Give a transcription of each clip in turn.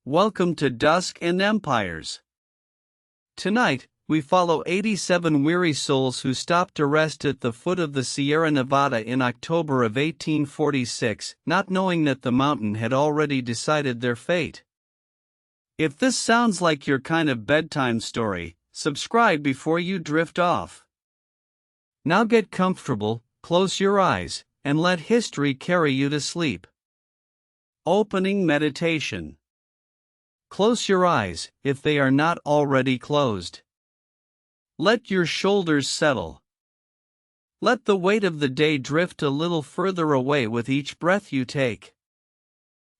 Welcome to Dusk and Empires. Tonight, we follow 87 weary souls who stopped to rest at the foot of the Sierra Nevada in October of 1846, not knowing that the mountain had already decided their fate. If this sounds like your kind of bedtime story, subscribe before you drift off. Now get comfortable, close your eyes, and let history carry you to sleep. Opening meditation. Close your eyes, if they are not already closed. Let your shoulders settle. Let the weight of the day drift a little further away with each breath you take.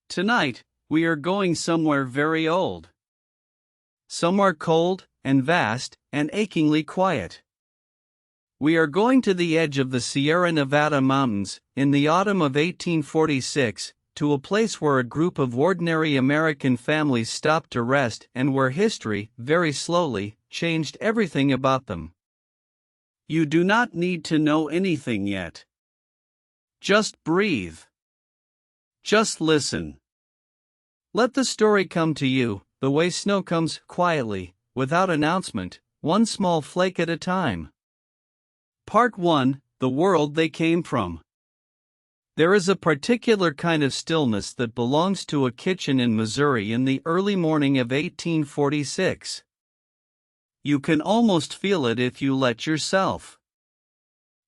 Tonight, we are going somewhere very old. Somewhere cold, and vast, and achingly quiet. We are going to the edge of the Sierra Nevada mountains, in the autumn of 1846, to a place where a group of ordinary American families stopped to rest and where history, very slowly, changed everything about them. You do not need to know anything yet. Just breathe. Just listen. Let the story come to you, the way snow comes, quietly, without announcement, one small flake at a time. Part 1: The World They Came From. There is a particular kind of stillness that belongs to a kitchen in Missouri in the early morning of 1846. You can almost feel it if you let yourself.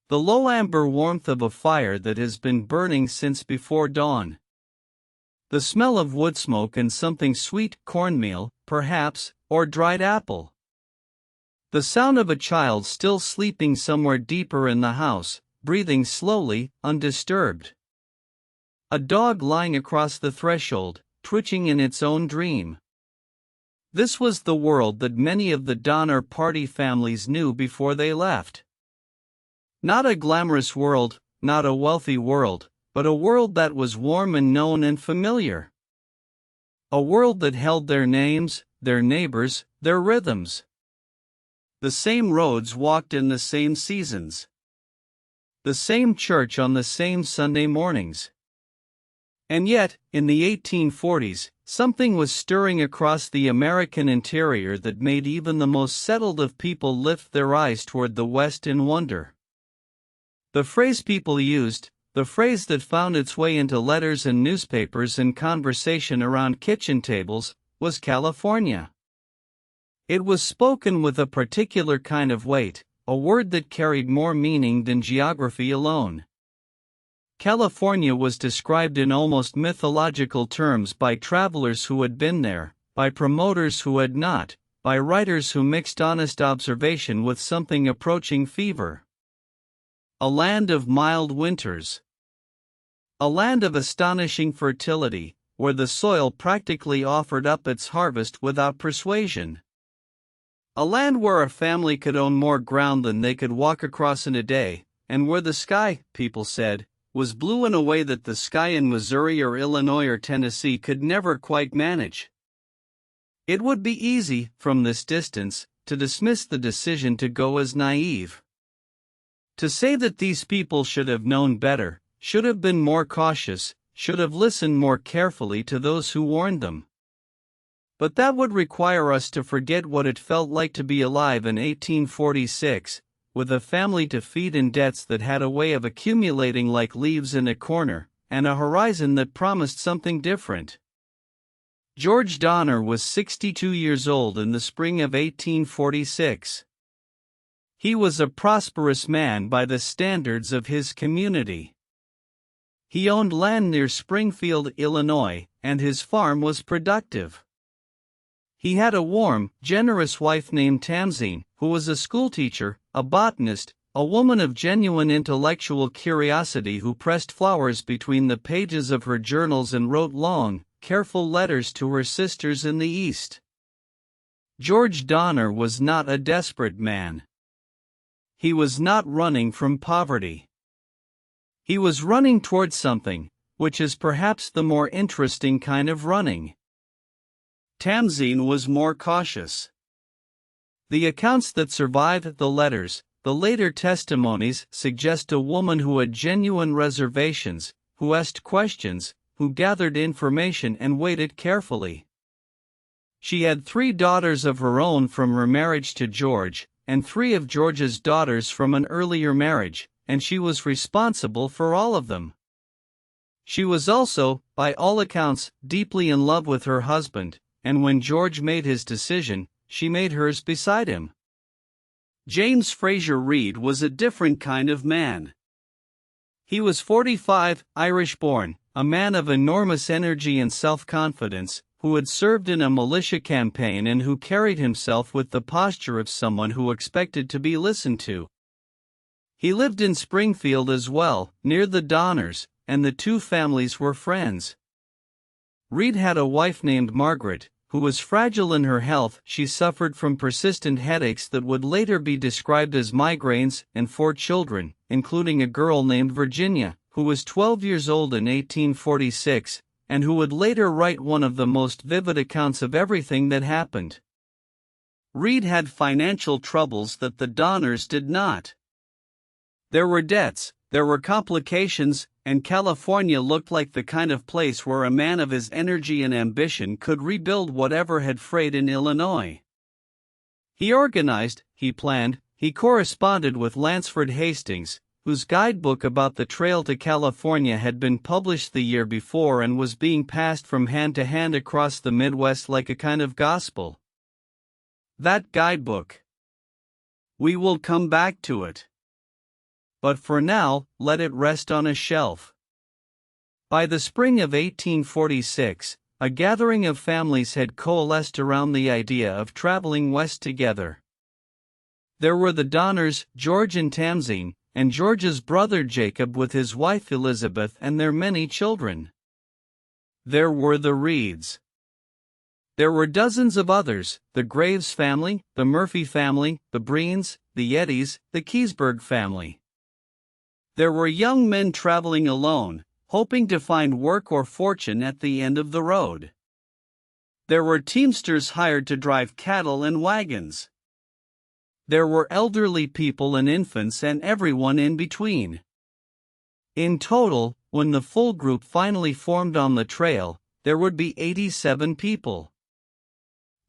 The low amber warmth of a fire that has been burning since before dawn. The smell of wood smoke and something sweet, cornmeal, perhaps, or dried apple. The sound of a child still sleeping somewhere deeper in the house, breathing slowly, undisturbed. A dog lying across the threshold, twitching in its own dream. This was the world that many of the Donner Party families knew before they left. Not a glamorous world, not a wealthy world, but a world that was warm and known and familiar. A world that held their names, their neighbors, their rhythms. The same roads walked in the same seasons. The same church on the same Sunday mornings. And yet, in the 1840s, something was stirring across the American interior that made even the most settled of people lift their eyes toward the West in wonder. The phrase people used, the phrase that found its way into letters and newspapers and conversation around kitchen tables, was California. It was spoken with a particular kind of weight, a word that carried more meaning than geography alone. California was described in almost mythological terms by travelers who had been there, by promoters who had not, by writers who mixed honest observation with something approaching fever. A land of mild winters. A land of astonishing fertility, where the soil practically offered up its harvest without persuasion. A land where a family could own more ground than they could walk across in a day, and where the sky, people said, was blue in a way that the sky in Missouri or Illinois or Tennessee could never quite manage. It would be easy, from this distance, to dismiss the decision to go as naive. To say that these people should have known better, should have been more cautious, should have listened more carefully to those who warned them. But that would require us to forget what it felt like to be alive in 1846, with a family to feed and debts that had a way of accumulating like leaves in a corner, and a horizon that promised something different. George Donner was 62 years old in the spring of 1846. He was a prosperous man by the standards of his community. He owned land near Springfield, Illinois, and his farm was productive. He had a warm, generous wife named Tamzine, who was a schoolteacher, a botanist, a woman of genuine intellectual curiosity who pressed flowers between the pages of her journals and wrote long, careful letters to her sisters in the East. George Donner was not a desperate man. He was not running from poverty. He was running towards something, which is perhaps the more interesting kind of running. Tamzine was more cautious. The accounts that survive the letters, the later testimonies, suggest a woman who had genuine reservations, who asked questions, who gathered information and waited carefully. She had 3 daughters of her own from her marriage to George, and 3 of George's daughters from an earlier marriage, and she was responsible for all of them. She was also, by all accounts, deeply in love with her husband, and when George made his decision, she made hers beside him. James Fraser Reid was a different kind of man. He was 45, Irish-born, a man of enormous energy and self-confidence, who had served in a militia campaign and who carried himself with the posture of someone who expected to be listened to. He lived in Springfield as well, near the Donners, and the 2 families were friends. Reid had a wife named Margaret, who was fragile in her health. She suffered from persistent headaches that would later be described as migraines, and 4 children, including a girl named Virginia, who was 12 years old in 1846, and who would later write one of the most vivid accounts of everything that happened. Reid had financial troubles that the Donners did not. There were debts, there were complications, and California looked like the kind of place where a man of his energy and ambition could rebuild whatever had frayed in Illinois. He organized, he planned, he corresponded with Lansford Hastings, whose guidebook about the trail to California had been published the year before and was being passed from hand to hand across the Midwest like a kind of gospel. That guidebook. We will come back to it. But for now, let it rest on a shelf. By the spring of 1846, a gathering of families had coalesced around the idea of traveling west together. There were the Donners, George and Tamzine, and George's brother Jacob with his wife Elizabeth and their many children. There were the Reids. There were dozens of others, the Graves family, the Murphy family, the Breens, the Yettys, the Keysburg family. There were young men traveling alone, hoping to find work or fortune at the end of the road. There were teamsters hired to drive cattle and wagons. There were elderly people and infants and everyone in between. In total, when the full group finally formed on the trail, there would be 87 people.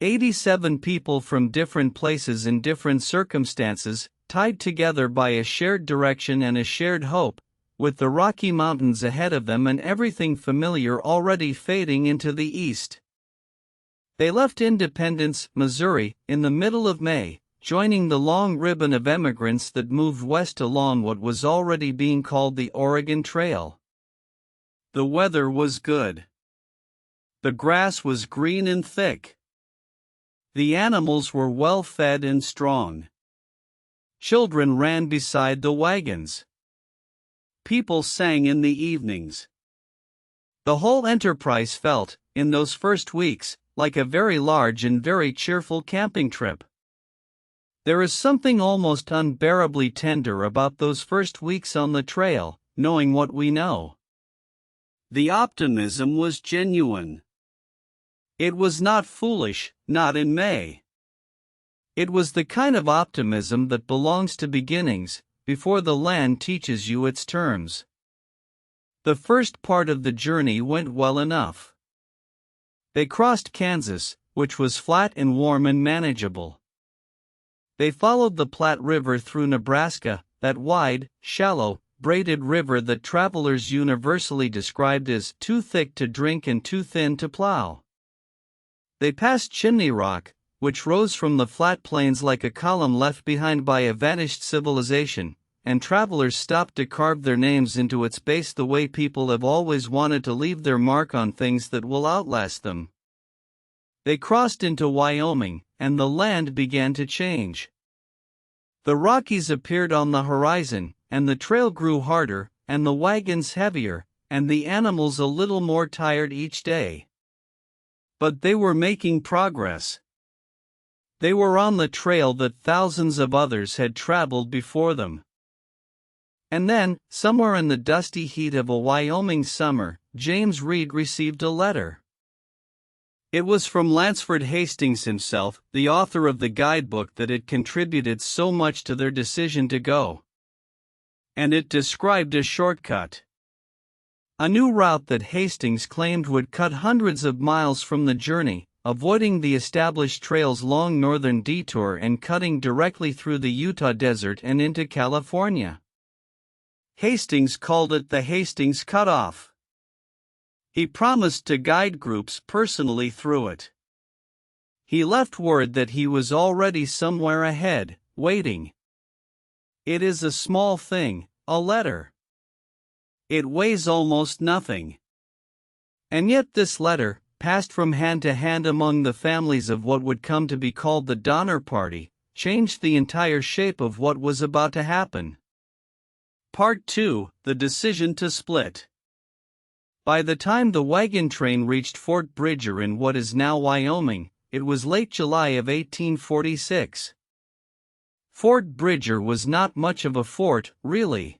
87 people from different places in different circumstances, tied together by a shared direction and a shared hope, with the Rocky Mountains ahead of them and everything familiar already fading into the east. They left Independence, Missouri, in the middle of May, joining the long ribbon of emigrants that moved west along what was already being called the Oregon Trail. The weather was good. The grass was green and thick. The animals were well fed and strong. Children ran beside the wagons. People sang in the evenings. The whole enterprise felt, in those first weeks, like a very large and very cheerful camping trip. There is something almost unbearably tender about those first weeks on the trail, knowing what we know. The optimism was genuine. It was not foolish, not in May. It was the kind of optimism that belongs to beginnings, before the land teaches you its terms. The first part of the journey went well enough. They crossed Kansas, which was flat and warm and manageable. They followed the Platte River through Nebraska, that wide, shallow, braided river that travelers universally described as too thick to drink and too thin to plow. They passed Chimney Rock, which rose from the flat plains like a column left behind by a vanished civilization, and travelers stopped to carve their names into its base the way people have always wanted to leave their mark on things that will outlast them. They crossed into Wyoming, and the land began to change. The Rockies appeared on the horizon, and the trail grew harder, and the wagons heavier, and the animals a little more tired each day. But they were making progress. They were on the trail that thousands of others had traveled before them. And then, somewhere in the dusty heat of a Wyoming summer, James Reid received a letter. It was from Lansford Hastings himself, the author of the guidebook that had contributed so much to their decision to go. And it described a shortcut. A new route that Hastings claimed would cut hundreds of miles from the journey, avoiding the established trail's long northern detour and cutting directly through the Utah desert and into California. Hastings called it the Hastings Cutoff. He promised to guide groups personally through it. He left word that he was already somewhere ahead, waiting. It is a small thing, a letter. It weighs almost nothing. And yet this letter, passed from hand to hand among the families of what would come to be called the Donner Party, changed the entire shape of what was about to happen. Part 2: The Decision to Split. By the time the wagon train reached Fort Bridger in what is now Wyoming, it was late July of 1846. Fort Bridger was not much of a fort, really.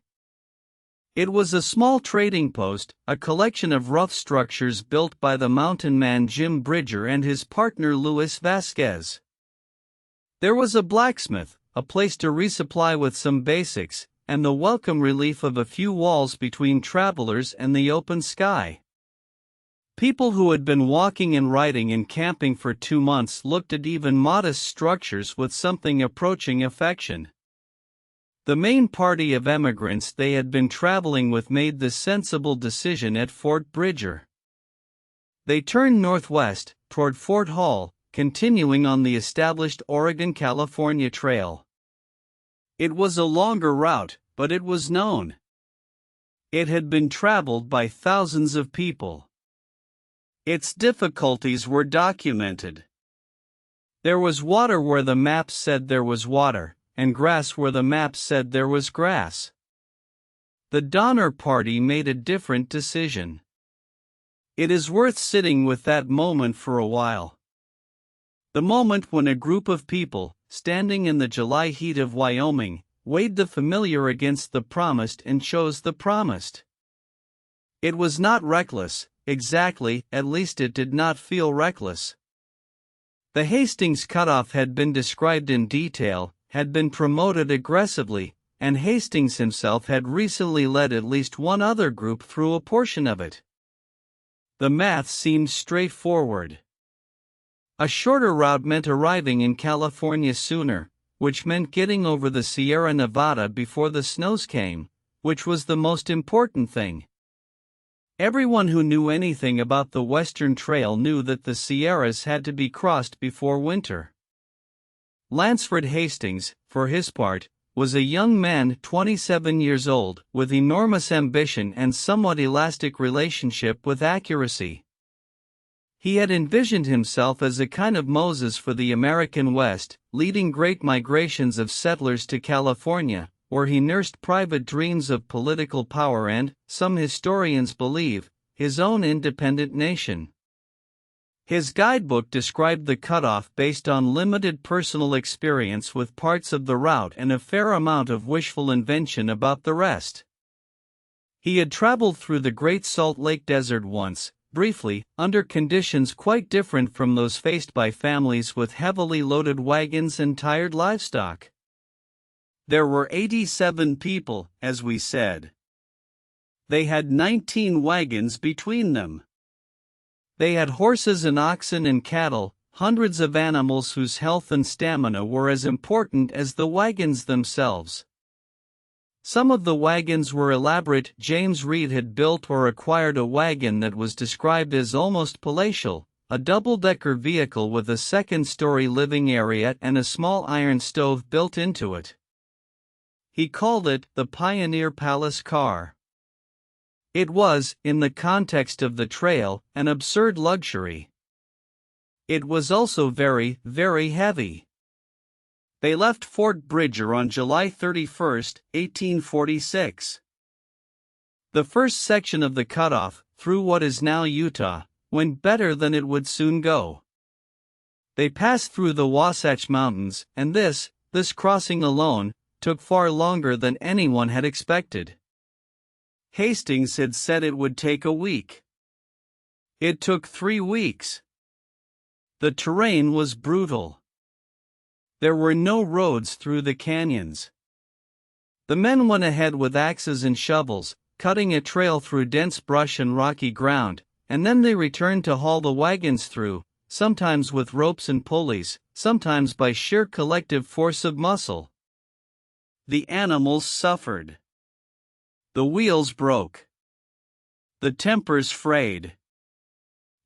It was a small trading post, a collection of rough structures built by the mountain man Jim Bridger and his partner Luis Vasquez. There was a blacksmith, a place to resupply with some basics, and the welcome relief of a few walls between travelers and the open sky. People who had been walking and riding and camping for 2 months looked at even modest structures with something approaching affection. The main party of emigrants they had been traveling with made the sensible decision at Fort Bridger. They turned northwest, toward Fort Hall, continuing on the established Oregon-California Trail. It was a longer route, but it was known. It had been traveled by thousands of people. Its difficulties were documented. There was water where the maps said there was water, and grass where the maps said there was grass. The Donner Party made a different decision. It is worth sitting with that moment for a while. The moment when a group of people, standing in the July heat of Wyoming, weighed the familiar against the promised and chose the promised. It was not reckless, exactly, at least it did not feel reckless. The Hastings Cutoff had been described in detail, had been promoted aggressively, and Hastings himself had recently led at least one other group through a portion of it. The math seemed straightforward. A shorter route meant arriving in California sooner, which meant getting over the Sierra Nevada before the snows came, which was the most important thing. Everyone who knew anything about the Western Trail knew that the Sierras had to be crossed before winter. Lansford Hastings, for his part, was a young man 27 years old, with enormous ambition and somewhat elastic relationship with accuracy. He had envisioned himself as a kind of Moses for the American West, leading great migrations of settlers to California, where he nursed private dreams of political power and, some historians believe, his own independent nation. His guidebook described the cutoff based on limited personal experience with parts of the route and a fair amount of wishful invention about the rest. He had traveled through the Great Salt Lake Desert once, briefly, under conditions quite different from those faced by families with heavily loaded wagons and tired livestock. There were 87 people, as we said. They had 19 wagons between them. They had horses and oxen and cattle, hundreds of animals whose health and stamina were as important as the wagons themselves. Some of the wagons were elaborate. James Reed had built or acquired a wagon that was described as almost palatial, a double-decker vehicle with a second-story living area and a small iron stove built into it. He called it the Pioneer Palace car. It was, in the context of the trail, an absurd luxury. It was also very, very heavy. They left Fort Bridger on July 31, 1846. The first section of the cutoff, through what is now Utah, went better than it would soon go. They passed through the Wasatch Mountains, and this crossing alone, took far longer than anyone had expected. Hastings had said it would take a week. It took 3 weeks. The terrain was brutal. There were no roads through the canyons. The men went ahead with axes and shovels, cutting a trail through dense brush and rocky ground, and then they returned to haul the wagons through, sometimes with ropes and pulleys, sometimes by sheer collective force of muscle. The animals suffered. The wheels broke. The tempers frayed.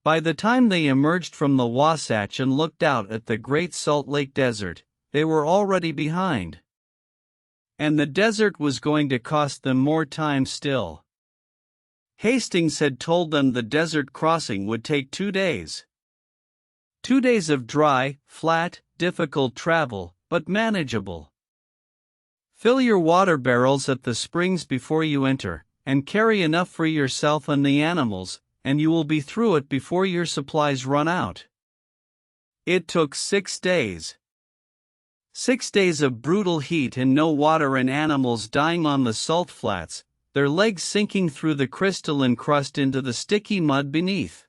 By the time they emerged from the Wasatch and looked out at the Great Salt Lake Desert, they were already behind. And the desert was going to cost them more time still. Hastings had told them the desert crossing would take 2 days. 2 days of dry, flat, difficult travel, but manageable. Fill your water barrels at the springs before you enter, and carry enough for yourself and the animals, and you will be through it before your supplies run out. It took 6 days. 6 days of brutal heat and no water, and animals dying on the salt flats, their legs sinking through the crystalline crust into the sticky mud beneath.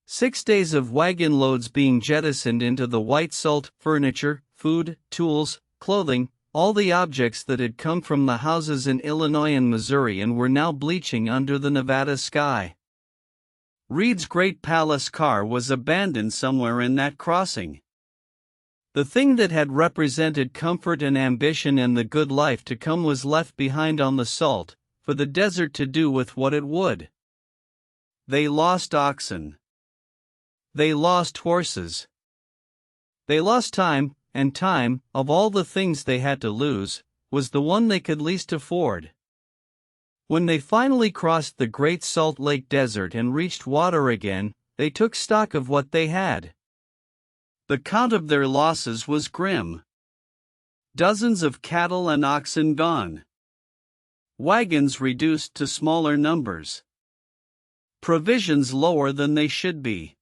6 days of wagon loads being jettisoned into the white salt, furniture, food, tools, clothing, all the objects that had come from the houses in Illinois and Missouri and were now bleaching under the Nevada sky. Reed's great palace car was abandoned somewhere in that crossing. The thing that had represented comfort and ambition and the good life to come was left behind on the salt, for the desert to do with what it would. They lost oxen. They lost horses. They lost time, and time, of all the things they had to lose, was the one they could least afford. When they finally crossed the Great Salt Lake Desert and reached water again, they took stock of what they had. The count of their losses was grim. Dozens of cattle and oxen gone. Wagons reduced to smaller numbers. Provisions lower than they should be.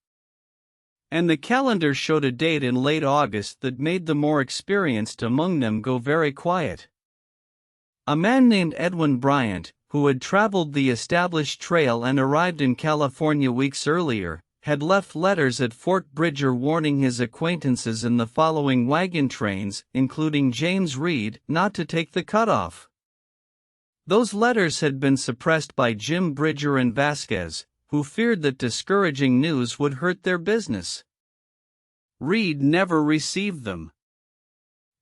And the calendar showed a date in late August that made the more experienced among them go very quiet. A man named Edwin Bryant, who had traveled the established trail and arrived in California weeks earlier, had left letters at Fort Bridger warning his acquaintances in the following wagon trains, including James Reed, not to take the cutoff. Those letters had been suppressed by Jim Bridger and Vasquez, who feared that discouraging news would hurt their business. Reed never received them.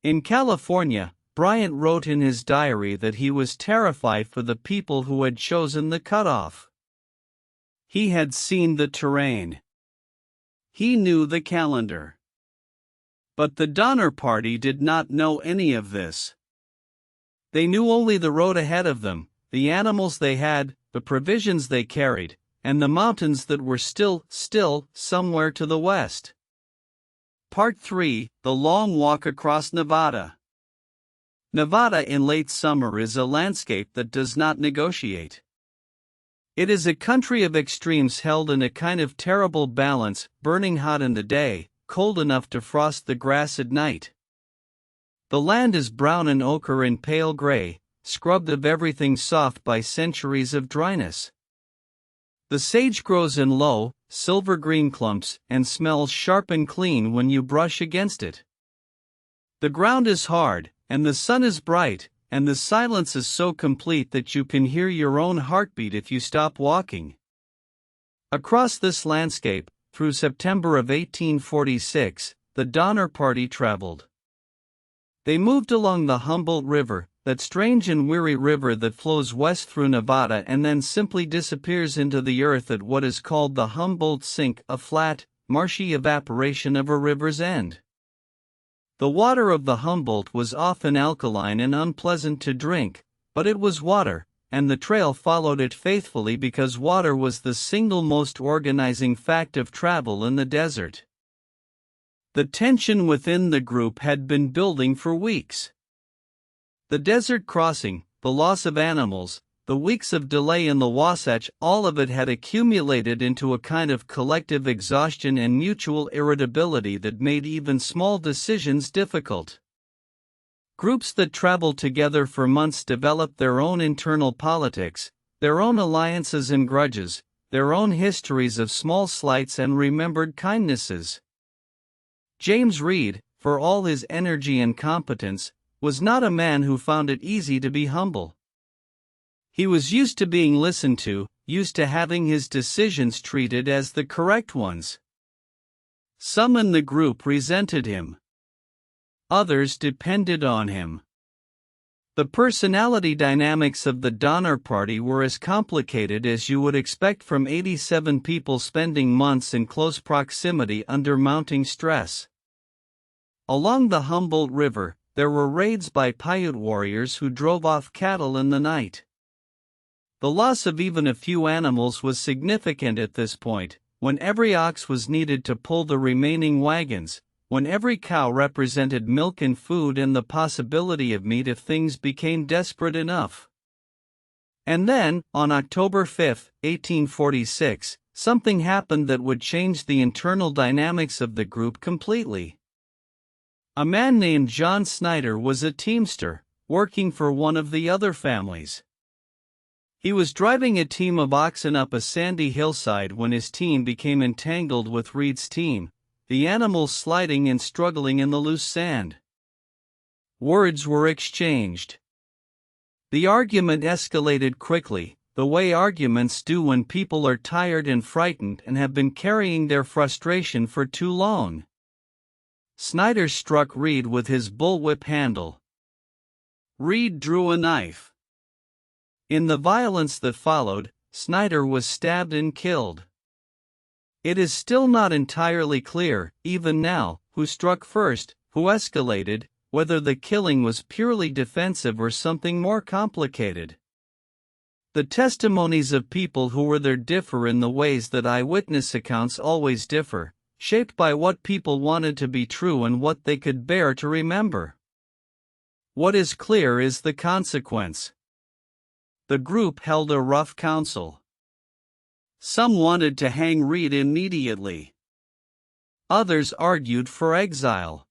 In California, Bryant wrote in his diary that he was terrified for the people who had chosen the cutoff. He had seen the terrain. He knew the calendar. But the Donner Party did not know any of this. They knew only the road ahead of them, the animals they had, the provisions they carried, and the mountains that were still somewhere to the west. Part 3: The Long Walk Across Nevada. Nevada in late summer is a landscape that does not negotiate. It is a country of extremes held in a kind of terrible balance, burning hot in the day, cold enough to frost the grass at night. The land is brown and ochre and pale gray, scrubbed of everything soft by centuries of dryness. The sage grows in low, silver-green clumps and smells sharp and clean when you brush against it. The ground is hard, and the sun is bright, and the silence is so complete that you can hear your own heartbeat if you stop walking. Across this landscape, through September of 1846, the Donner Party traveled. They moved along the Humboldt River, that strange and weary river that flows west through Nevada and then simply disappears into the earth at what is called the Humboldt Sink, a flat, marshy evaporation of a river's end. The water of the Humboldt was often alkaline and unpleasant to drink, but it was water, and the trail followed it faithfully because water was the single most organizing fact of travel in the desert. The tension within the group had been building for weeks. The desert crossing, the loss of animals, the weeks of delay in the Wasatch, all of it had accumulated into a kind of collective exhaustion and mutual irritability that made even small decisions difficult. Groups that traveled together for months developed their own internal politics, their own alliances and grudges, their own histories of small slights and remembered kindnesses. James Reed, for all his energy and competence, was not a man who found it easy to be humble. He was used to being listened to, used to having his decisions treated as the correct ones. Some in the group resented him. Others depended on him. The personality dynamics of the Donner Party were as complicated as you would expect from 87 people spending months in close proximity under mounting stress. Along the Humboldt River, there were raids by Paiute warriors who drove off cattle in the night. The loss of even a few animals was significant at this point, when every ox was needed to pull the remaining wagons, when every cow represented milk and food and the possibility of meat if things became desperate enough. And then, on October 5, 1846, something happened that would change the internal dynamics of the group completely. A man named John Snyder was a teamster, working for one of the other families. He was driving a team of oxen up a sandy hillside when his team became entangled with Reed's team, the animals sliding and struggling in the loose sand. Words were exchanged. The argument escalated quickly, the way arguments do when people are tired and frightened and have been carrying their frustration for too long. Snyder struck Reed with his bullwhip handle. Reed drew a knife. In the violence that followed, Snyder was stabbed and killed. It is still not entirely clear, even now, who struck first, who escalated, whether the killing was purely defensive or something more complicated. The testimonies of people who were there differ in the ways that eyewitness accounts always differ, shaped by what people wanted to be true and what they could bear to remember. What is clear is the consequence. The group held a rough council. Some wanted to hang Reed immediately. Others argued for exile.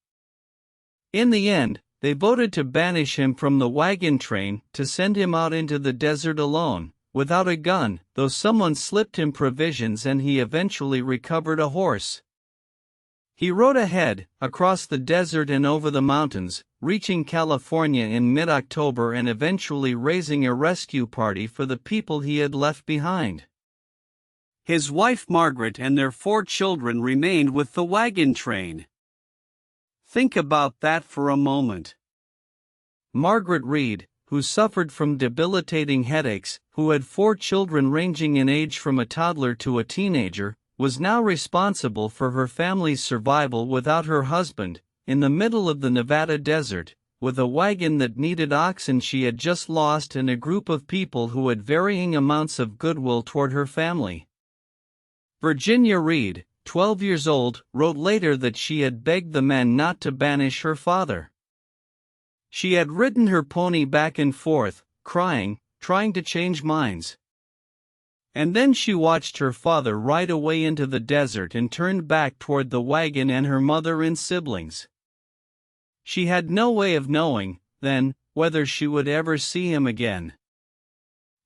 In the end, they voted to banish him from the wagon train, to send him out into the desert alone, without a gun, though someone slipped him provisions and he eventually recovered a horse. He rode ahead, across the desert and over the mountains, reaching California in mid-October and eventually raising a rescue party for the people he had left behind. His wife Margaret and their 4 children remained with the wagon train. Think about that for a moment. Margaret Reed, who suffered from debilitating headaches, who had 4 children ranging in age from a toddler to a teenager, was now responsible for her family's survival without her husband, in the middle of the Nevada desert, with a wagon that needed oxen she had just lost and a group of people who had varying amounts of goodwill toward her family. Virginia Reed, 12 years old, wrote later that she had begged the men not to banish her father. She had ridden her pony back and forth, crying, trying to change minds. And then she watched her father ride away into the desert and turned back toward the wagon and her mother and siblings. She had no way of knowing, then, whether she would ever see him again.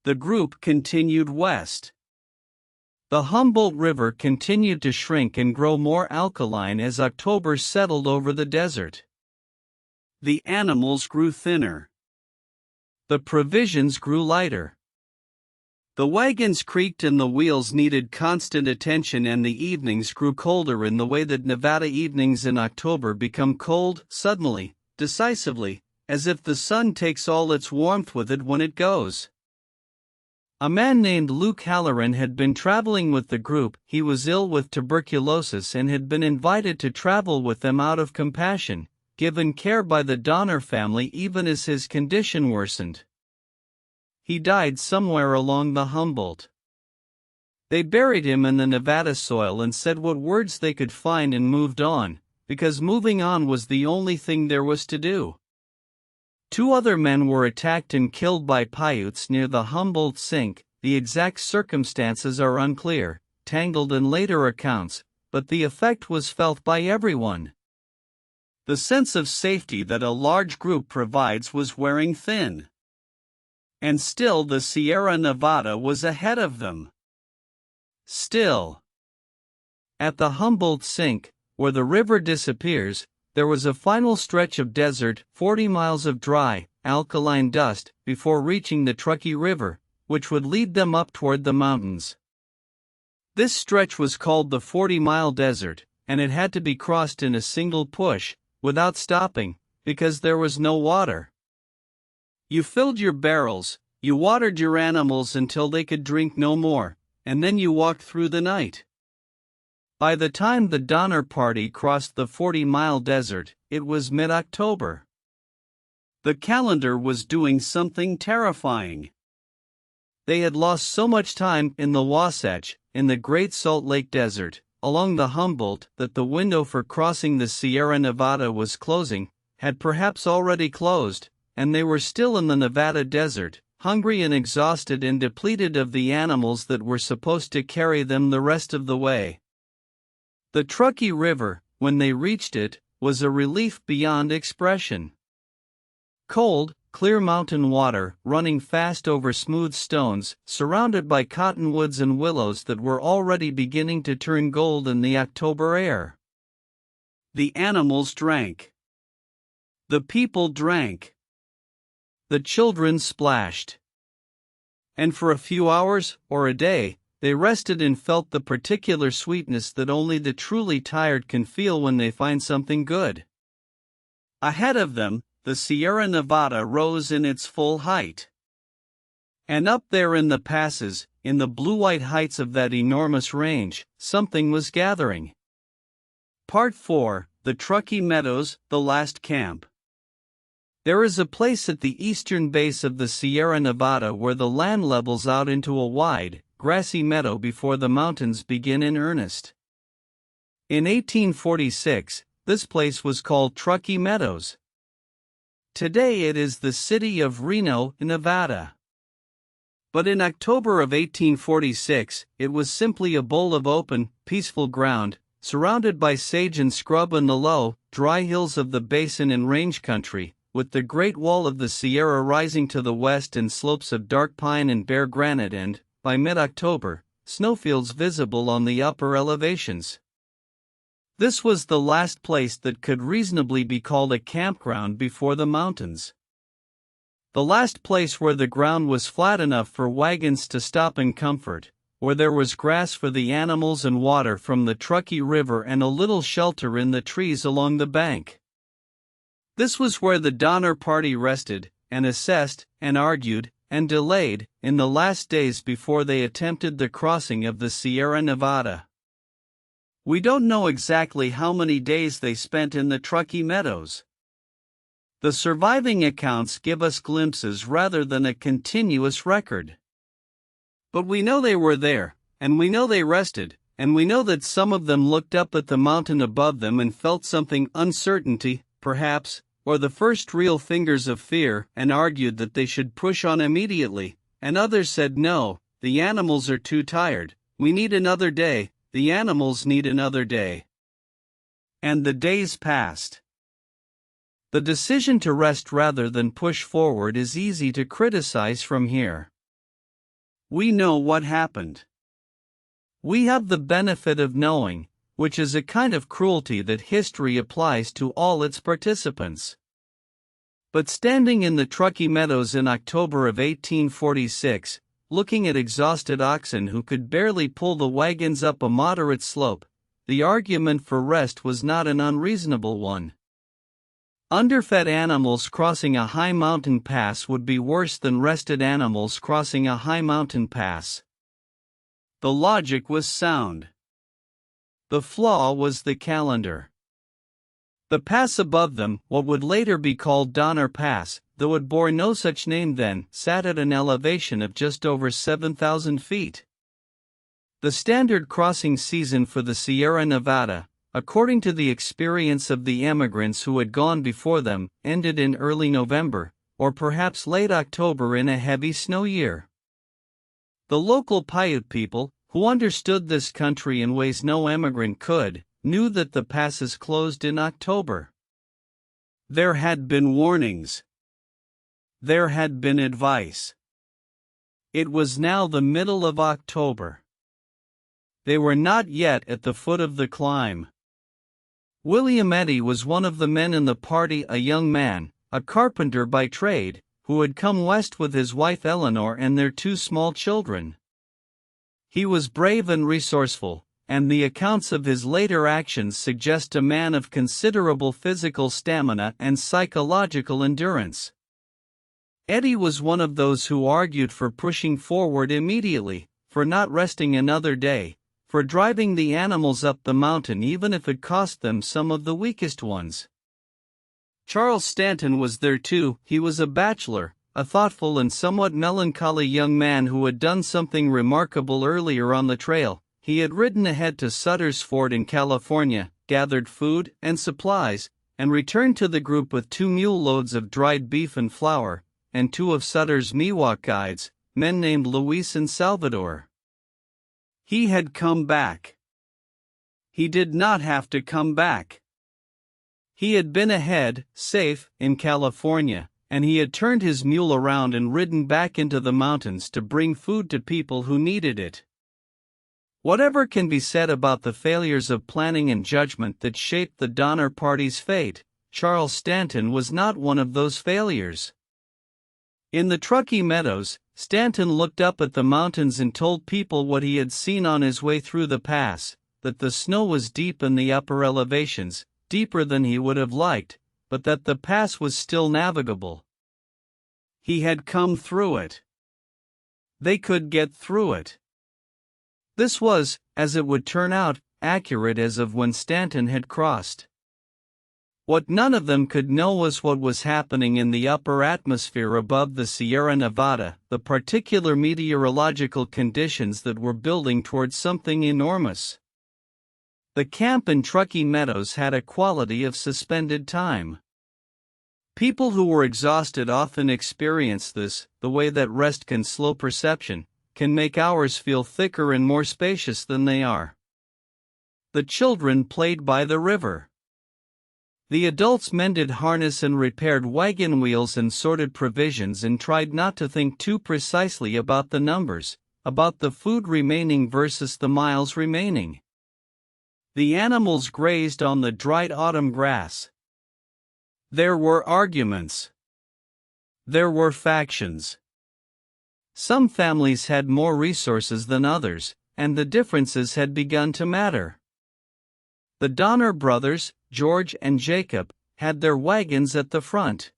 The group continued west. The Humboldt River continued to shrink and grow more alkaline as October settled over the desert. The animals grew thinner. The provisions grew lighter. The wagons creaked and the wheels needed constant attention, and the evenings grew colder in the way that Nevada evenings in October become cold, suddenly, decisively, as if the sun takes all its warmth with it when it goes. A man named Luke Halloran had been traveling with the group. He was ill with tuberculosis and had been invited to travel with them out of compassion, given care by the Donner family even as his condition worsened. He died somewhere along the Humboldt. They buried him in the Nevada soil and said what words they could find and moved on, because moving on was the only thing there was to do. 2 other men were attacked and killed by Paiutes near the Humboldt Sink. The exact circumstances are unclear, tangled in later accounts, but the effect was felt by everyone. The sense of safety that a large group provides was wearing thin. And still the Sierra Nevada was ahead of them. Still. At the Humboldt Sink, where the river disappears, there was a final stretch of desert, 40 miles of dry, alkaline dust, before reaching the Truckee River, which would lead them up toward the mountains. This stretch was called the 40-mile desert, and it had to be crossed in a single push, without stopping, because there was no water. You filled your barrels, you watered your animals until they could drink no more, and then you walked through the night. By the time the Donner Party crossed the 40-mile desert, it was mid-October. The calendar was doing something terrifying. They had lost so much time in the Wasatch, in the Great Salt Lake Desert, along the Humboldt, that the window for crossing the Sierra Nevada was closing, had perhaps already closed, and they were still in the Nevada desert, hungry and exhausted and depleted of the animals that were supposed to carry them the rest of the way. The Truckee River, when they reached it, was a relief beyond expression. Cold, clear mountain water, running fast over smooth stones, surrounded by cottonwoods and willows that were already beginning to turn gold in the October air. The animals drank. The people drank. The children splashed. And for a few hours, or a day, they rested and felt the particular sweetness that only the truly tired can feel when they find something good. Ahead of them, the Sierra Nevada rose in its full height. And up there in the passes, in the blue-white heights of that enormous range, something was gathering. Part 4, the Truckee Meadows, the last camp. There is a place at the eastern base of the Sierra Nevada where the land levels out into a wide, grassy meadow before the mountains begin in earnest. In 1846, this place was called Truckee Meadows. Today it is the city of Reno, Nevada. But in October of 1846, it was simply a bowl of open, peaceful ground, surrounded by sage and scrub and the low, dry hills of the basin and range country, with the great wall of the Sierra rising to the west and slopes of dark pine and bare granite and, by mid-October, snowfields visible on the upper elevations. This was the last place that could reasonably be called a campground before the mountains. The last place where the ground was flat enough for wagons to stop in comfort, where there was grass for the animals and water from the Truckee River and a little shelter in the trees along the bank. This was where the Donner Party rested, and assessed, and argued, and delayed, in the last days before they attempted the crossing of the Sierra Nevada. We don't know exactly how many days they spent in the Truckee Meadows. The surviving accounts give us glimpses rather than a continuous record. But we know they were there, and we know they rested, and we know that some of them looked up at the mountain above them and felt something uncertainty, perhaps, or the first real fingers of fear, and argued that they should push on immediately, and others said no, the animals are too tired, we need another day. The animals need another day. And the days passed. The decision to rest rather than push forward is easy to criticize from here. We know what happened. We have the benefit of knowing, which is a kind of cruelty that history applies to all its participants. But standing in the Truckee Meadows in October of 1846, looking at exhausted oxen who could barely pull the wagons up a moderate slope, the argument for rest was not an unreasonable one. Underfed animals crossing a high mountain pass would be worse than rested animals crossing a high mountain pass. The logic was sound. The flaw was the calendar. The pass above them, what would later be called Donner Pass, though it bore no such name then, sat at an elevation of just over 7,000 feet. The standard crossing season for the Sierra Nevada, according to the experience of the emigrants who had gone before them, ended in early November, or perhaps late October in a heavy snow year. The local Paiute people, who understood this country in ways no emigrant could, knew that the passes closed in October. There had been warnings. There had been advice. It was now the middle of October. They were not yet at the foot of the climb. William Eddy was one of the men in the party, a young man, a carpenter by trade, who had come west with his wife Eleanor and their two small children. He was brave and resourceful, and the accounts of his later actions suggest a man of considerable physical stamina and psychological endurance. Eddie was one of those who argued for pushing forward immediately, for not resting another day, for driving the animals up the mountain even if it cost them some of the weakest ones. Charles Stanton was there too. He was a bachelor, a thoughtful and somewhat melancholy young man who had done something remarkable earlier on the trail. He had ridden ahead to Sutter's Fort in California, gathered food and supplies, and returned to the group with 2 mule loads of dried beef and flour, and 2 of Sutter's Miwok guides, men named Luis and Salvador. He had come back. He did not have to come back. He had been ahead, safe, in California, and he had turned his mule around and ridden back into the mountains to bring food to people who needed it. Whatever can be said about the failures of planning and judgment that shaped the Donner Party's fate, Charles Stanton was not one of those failures. In the Truckee Meadows, Stanton looked up at the mountains and told people what he had seen on his way through the pass, that the snow was deep in the upper elevations, deeper than he would have liked, but that the pass was still navigable. He had come through it. They could get through it. This was, as it would turn out, accurate as of when Stanton had crossed. What none of them could know was what was happening in the upper atmosphere above the Sierra Nevada, the particular meteorological conditions that were building towards something enormous. The camp in Truckee Meadows had a quality of suspended time. People who were exhausted often experience this, the way that rest can slow perception, can make hours feel thicker and more spacious than they are. The children played by the river. The adults mended harness and repaired wagon wheels and sorted provisions and tried not to think too precisely about the numbers, about the food remaining versus the miles remaining. The animals grazed on the dried autumn grass. There were arguments. There were factions. Some families had more resources than others, and the differences had begun to matter. The Donner brothers, George and Jacob, had their wagons at the front.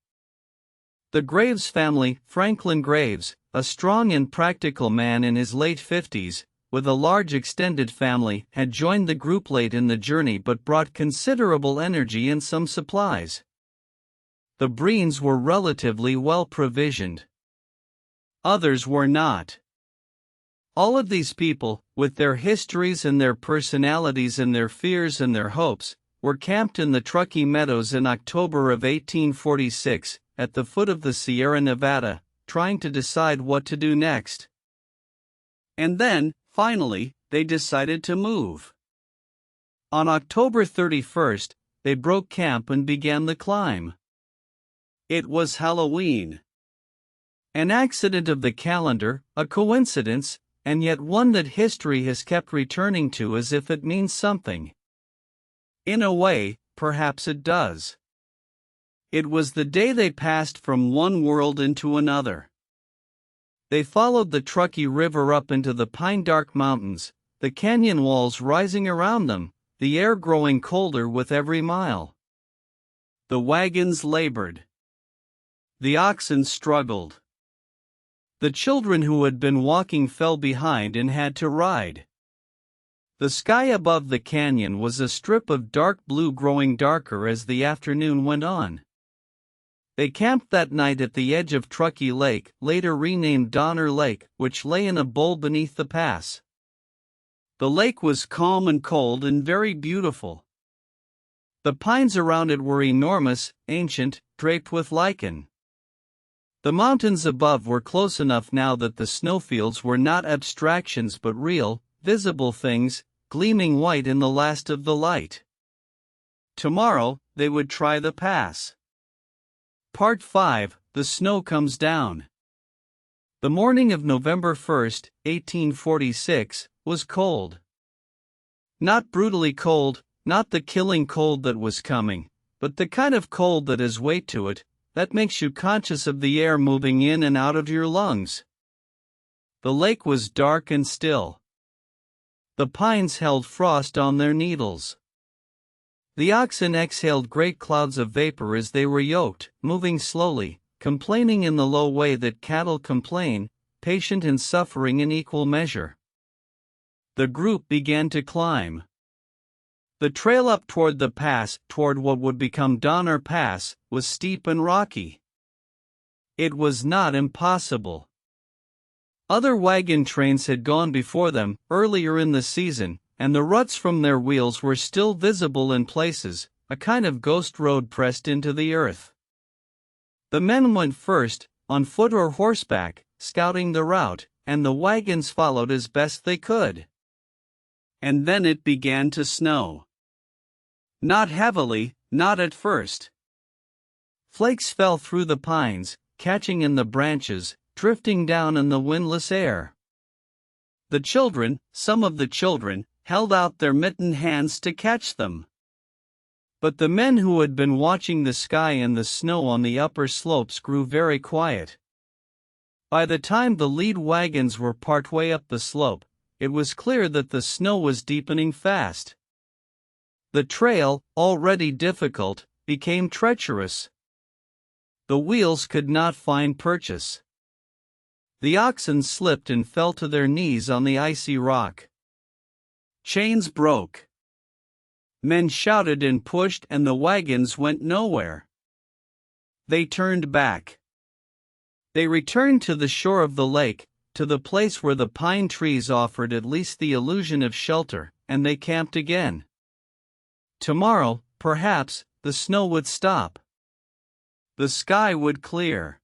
The Graves family, Franklin Graves, a strong and practical man in his late 50s, with a large extended family, had joined the group late in the journey but brought considerable energy and some supplies. The Breens were relatively well provisioned. Others were not. All of these people, with their histories and their personalities and their fears and their hopes, were camped in the Truckee Meadows in October of 1846, at the foot of the Sierra Nevada, trying to decide what to do next. And then, finally, they decided to move. On October 31st, they broke camp and began the climb. It was Halloween. An accident of the calendar, a coincidence, and yet one that history has kept returning to as if it means something. In a way, perhaps it does. It was the day they passed from one world into another. They followed the Truckee River up into the Pine Dark Mountains, the canyon walls rising around them, the air growing colder with every mile. The wagons labored. The oxen struggled. The children who had been walking fell behind and had to ride. The sky above the canyon was a strip of dark blue growing darker as the afternoon went on. They camped that night at the edge of Truckee Lake, later renamed Donner Lake, which lay in a bowl beneath the pass. The lake was calm and cold and very beautiful. The pines around it were enormous, ancient, draped with lichen. The mountains above were close enough now that the snowfields were not abstractions but real, visible things, gleaming white in the last of the light. Tomorrow, they would try the pass. Part 5, The Snow Comes Down. The morning of November 1, 1846, was cold. Not brutally cold, not the killing cold that was coming, but the kind of cold that has weight to it, that makes you conscious of the air moving in and out of your lungs. The lake was dark and still. The pines held frost on their needles. The oxen exhaled great clouds of vapor as they were yoked, moving slowly, complaining in the low way that cattle complain, patient and suffering in equal measure. The group began to climb. The trail up toward the pass, toward what would become Donner Pass, was steep and rocky. It was not impossible. Other wagon trains had gone before them earlier in the season, and the ruts from their wheels were still visible in places, a kind of ghost road pressed into the earth. The men went first, on foot or horseback, scouting the route, and the wagons followed as best they could. And then it began to snow. Not heavily, not at first. Flakes fell through the pines, catching in the branches, drifting down in the windless air. The children, some of the children, held out their mittened hands to catch them. But the men who had been watching the sky and the snow on the upper slopes grew very quiet. By the time the lead wagons were partway up the slope, it was clear that the snow was deepening fast. The trail, already difficult, became treacherous. The wheels could not find purchase. The oxen slipped and fell to their knees on the icy rock. Chains broke. Men shouted and pushed, and the wagons went nowhere. They turned back. They returned to the shore of the lake, to the place where the pine trees offered at least the illusion of shelter, and they camped again. Tomorrow, perhaps, the snow would stop. The sky would clear.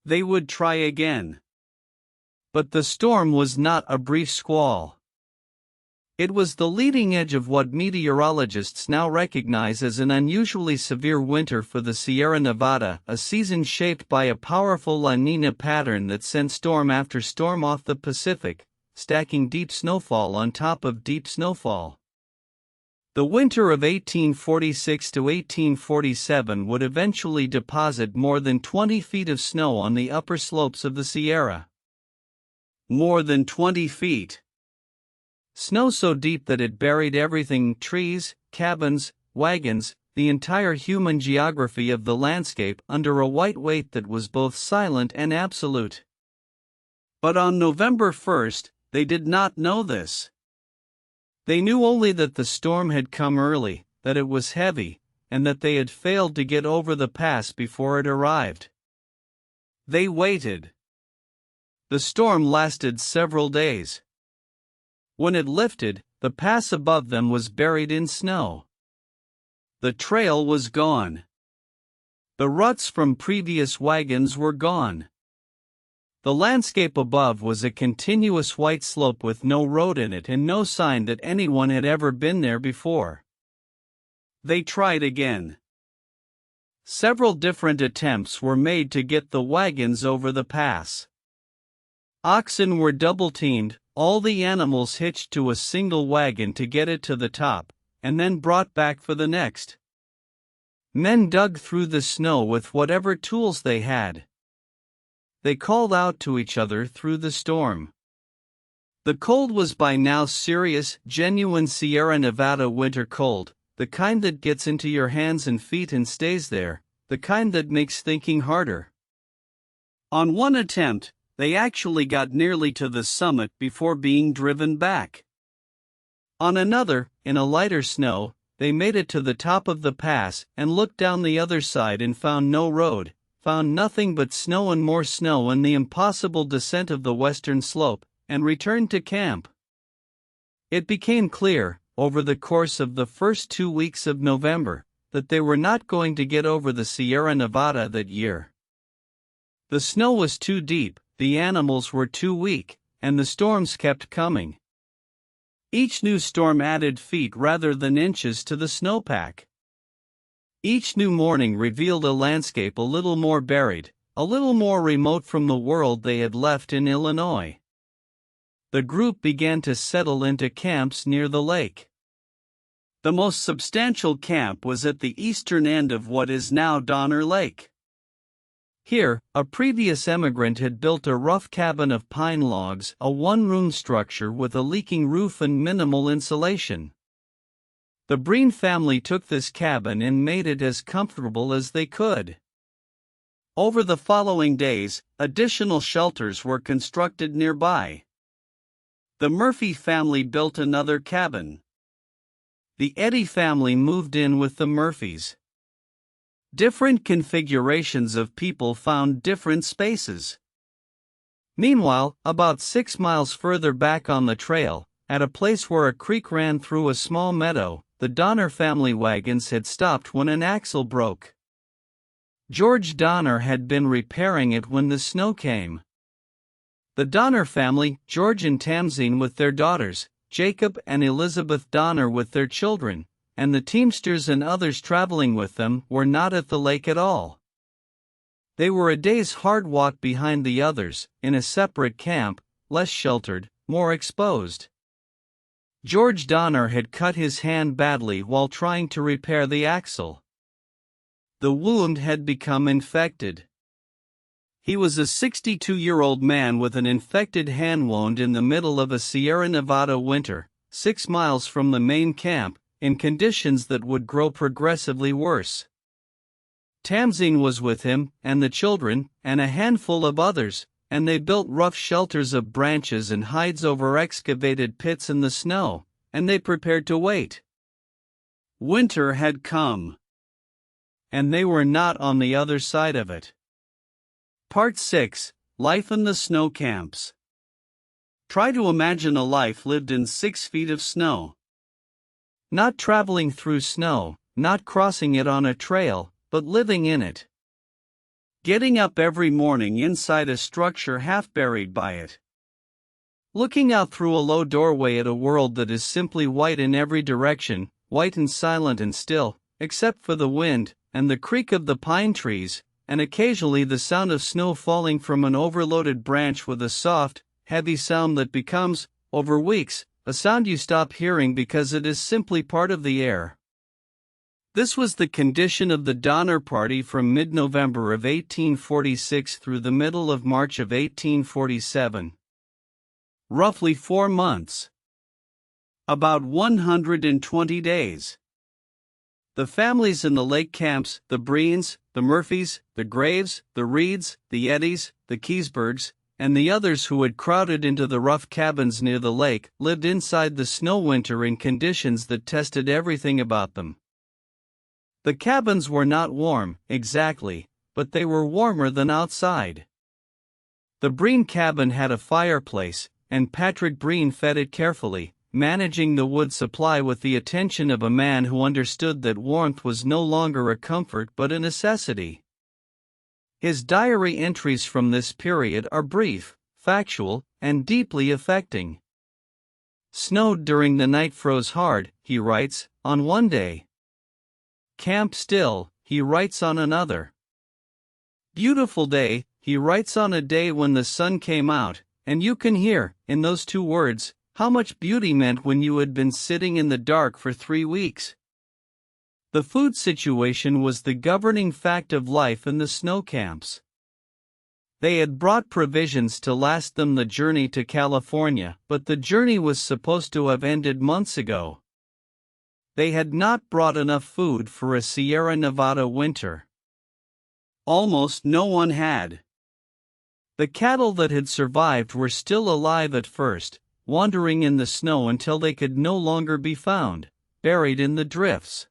They would try again. But the storm was not a brief squall. It was the leading edge of what meteorologists now recognize as an unusually severe winter for the Sierra Nevada, a season shaped by a powerful La Niña pattern that sent storm after storm off the Pacific, stacking deep snowfall on top of deep snowfall. The winter of 1846 to 1847 would eventually deposit more than 20 feet of snow on the upper slopes of the Sierra. More than 20 feet. Snow so deep that it buried everything: trees, cabins, wagons, the entire human geography of the landscape under a white weight that was both silent and absolute. But on November 1st, they did not know this. They knew only that the storm had come early, that it was heavy, and that they had failed to get over the pass before it arrived. They waited. The storm lasted several days. When it lifted, the pass above them was buried in snow. The trail was gone. The ruts from previous wagons were gone. The landscape above was a continuous white slope with no road in it and no sign that anyone had ever been there before. They tried again. Several different attempts were made to get the wagons over the pass. Oxen were double-teamed, all the animals hitched to a single wagon to get it to the top, and then brought back for the next. Men dug through the snow with whatever tools they had. They called out to each other through the storm. The cold was by now serious, genuine Sierra Nevada winter cold, the kind that gets into your hands and feet and stays there, the kind that makes thinking harder. On one attempt, they actually got nearly to the summit before being driven back. On another, in a lighter snow, they made it to the top of the pass and looked down the other side and found no road, found nothing but snow and more snow and the impossible descent of the western slope, and returned to camp. It became clear, over the course of the first 2 weeks of November, that they were not going to get over the Sierra Nevada that year. The snow was too deep, the animals were too weak, and the storms kept coming. Each new storm added feet rather than inches to the snowpack. Each new morning revealed a landscape a little more buried, a little more remote from the world they had left in Illinois. The group began to settle into camps near the lake. The most substantial camp was at the eastern end of what is now Donner Lake. Here, a previous emigrant had built a rough cabin of pine logs, a one-room structure with a leaking roof and minimal insulation. The Breen family took this cabin and made it as comfortable as they could. Over the following days, additional shelters were constructed nearby. The Murphy family built another cabin. The Eddy family moved in with the Murphys. Different configurations of people found different spaces. Meanwhile, about 6 miles further back on the trail, at a place where a creek ran through a small meadow, the Donner family wagons had stopped when an axle broke. George Donner had been repairing it when the snow came. The Donner family, George and Tamzine with their daughters, Jacob and Elizabeth Donner with their children, and the teamsters and others traveling with them, were not at the lake at all. They were a day's hard walk behind the others, in a separate camp, less sheltered, more exposed. George Donner had cut his hand badly while trying to repair the axle. The wound had become infected. He was a 62-year-old man with an infected hand wound in the middle of a Sierra Nevada winter, 6 miles from the main camp, in conditions that would grow progressively worse. Tamzine was with him, and the children, and a handful of others, and they built rough shelters of branches and hides over excavated pits in the snow, and they prepared to wait. Winter had come. And they were not on the other side of it. Part 6: Life in the Snow Camps. Try to imagine a life lived in 6 feet of snow. Not traveling through snow, not crossing it on a trail, but living in it. Getting up every morning inside a structure half buried by it. Looking out through a low doorway at a world that is simply white in every direction, white and silent and still, except for the wind, and the creak of the pine trees, and occasionally the sound of snow falling from an overloaded branch with a soft, heavy sound that becomes, over weeks, a sound you stop hearing because it is simply part of the air. This was the condition of the Donner Party from mid-November of 1846 through the middle of March of 1847. Roughly 4 months. About 120 days. The families in the lake camps, the Breens, the Murphys, the Graves, the Reeds, the Eddys, the Keysburgs, and the others who had crowded into the rough cabins near the lake, lived inside the snow winter in conditions that tested everything about them. The cabins were not warm, exactly, but they were warmer than outside. The Breen cabin had a fireplace, and Patrick Breen fed it carefully, managing the wood supply with the attention of a man who understood that warmth was no longer a comfort but a necessity. His diary entries from this period are brief, factual, and deeply affecting. Snowed during the night, froze hard, he writes, on one day. Camp still, he writes on another. Beautiful day, he writes on a day when the sun came out, and you can hear, in those 2 words, how much beauty meant when you had been sitting in the dark for 3 weeks. The food situation was the governing fact of life in the snow camps. They had brought provisions to last them the journey to California, but the journey was supposed to have ended months ago. They had not brought enough food for a Sierra Nevada winter. Almost no one had. The cattle that had survived were still alive at first, wandering in the snow until they could no longer be found, buried in the drifts.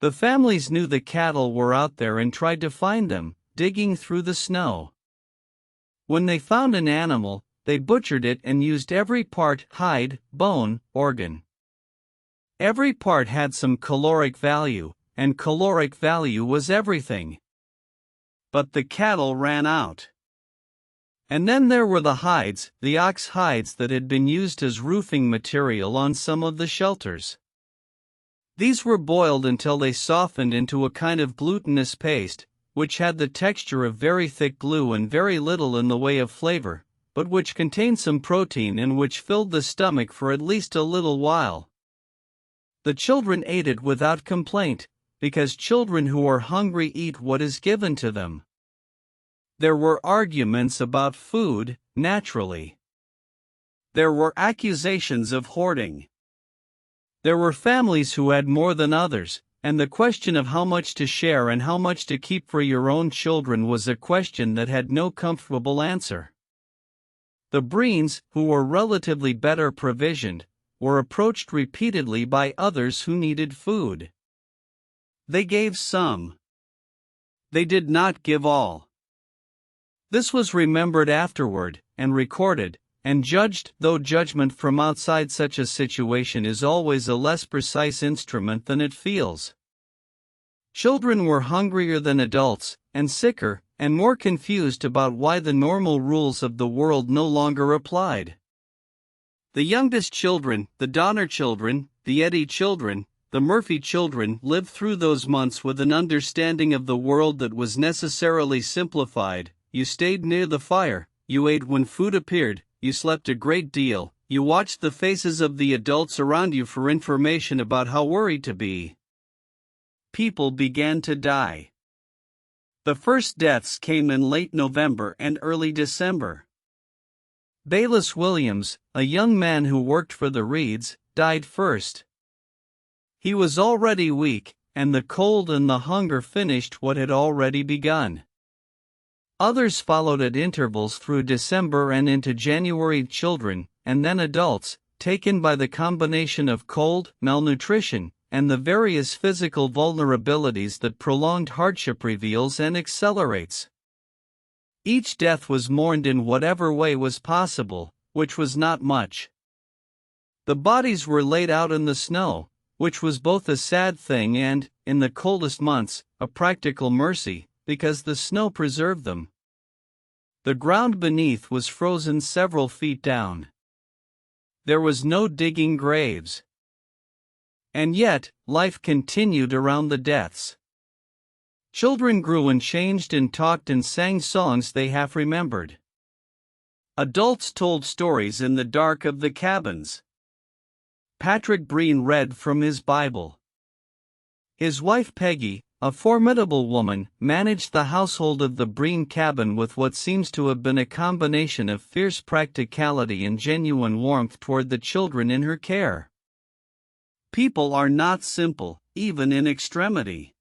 The families knew the cattle were out there and tried to find them, digging through the snow. When they found an animal, they butchered it and used every part, hide, bone, organ. Every part had some caloric value, and caloric value was everything. But the cattle ran out. And then there were the hides, the ox hides that had been used as roofing material on some of the shelters. These were boiled until they softened into a kind of glutinous paste, which had the texture of very thick glue and very little in the way of flavor, but which contained some protein and which filled the stomach for at least a little while. The children ate it without complaint, because children who are hungry eat what is given to them. There were arguments about food, naturally. There were accusations of hoarding. There were families who had more than others, and the question of how much to share and how much to keep for your own children was a question that had no comfortable answer. The Breens, who were relatively better provisioned, were approached repeatedly by others who needed food. They gave some. They did not give all. This was remembered afterward, and recorded, and judged, though judgment from outside such a situation is always a less precise instrument than it feels. Children were hungrier than adults, and sicker, and more confused about why the normal rules of the world no longer applied. The youngest children, the Donner children, the Eddy children, the Murphy children lived through those months with an understanding of the world that was necessarily simplified. You stayed near the fire, you ate when food appeared, you slept a great deal, you watched the faces of the adults around you for information about how worried to be. People began to die. The first deaths came in late November and early December. Bayless Williams, a young man who worked for the Reeds, died first. He was already weak, and the cold and the hunger finished what had already begun. Others followed at intervals through December and into January. Children, and then adults, taken by the combination of cold, malnutrition, and the various physical vulnerabilities that prolonged hardship reveals and accelerates. Each death was mourned in whatever way was possible, which was not much. The bodies were laid out in the snow, which was both a sad thing and, in the coldest months, a practical mercy, because the snow preserved them. The ground beneath was frozen several feet down. There was no digging graves. And yet, life continued around the deaths. Children grew and changed and talked and sang songs they half remembered. Adults told stories in the dark of the cabins. Patrick Breen read from his Bible. His wife Peggy, a formidable woman, managed the household of the Breen cabin with what seems to have been a combination of fierce practicality and genuine warmth toward the children in her care. People are not simple, even in extremity.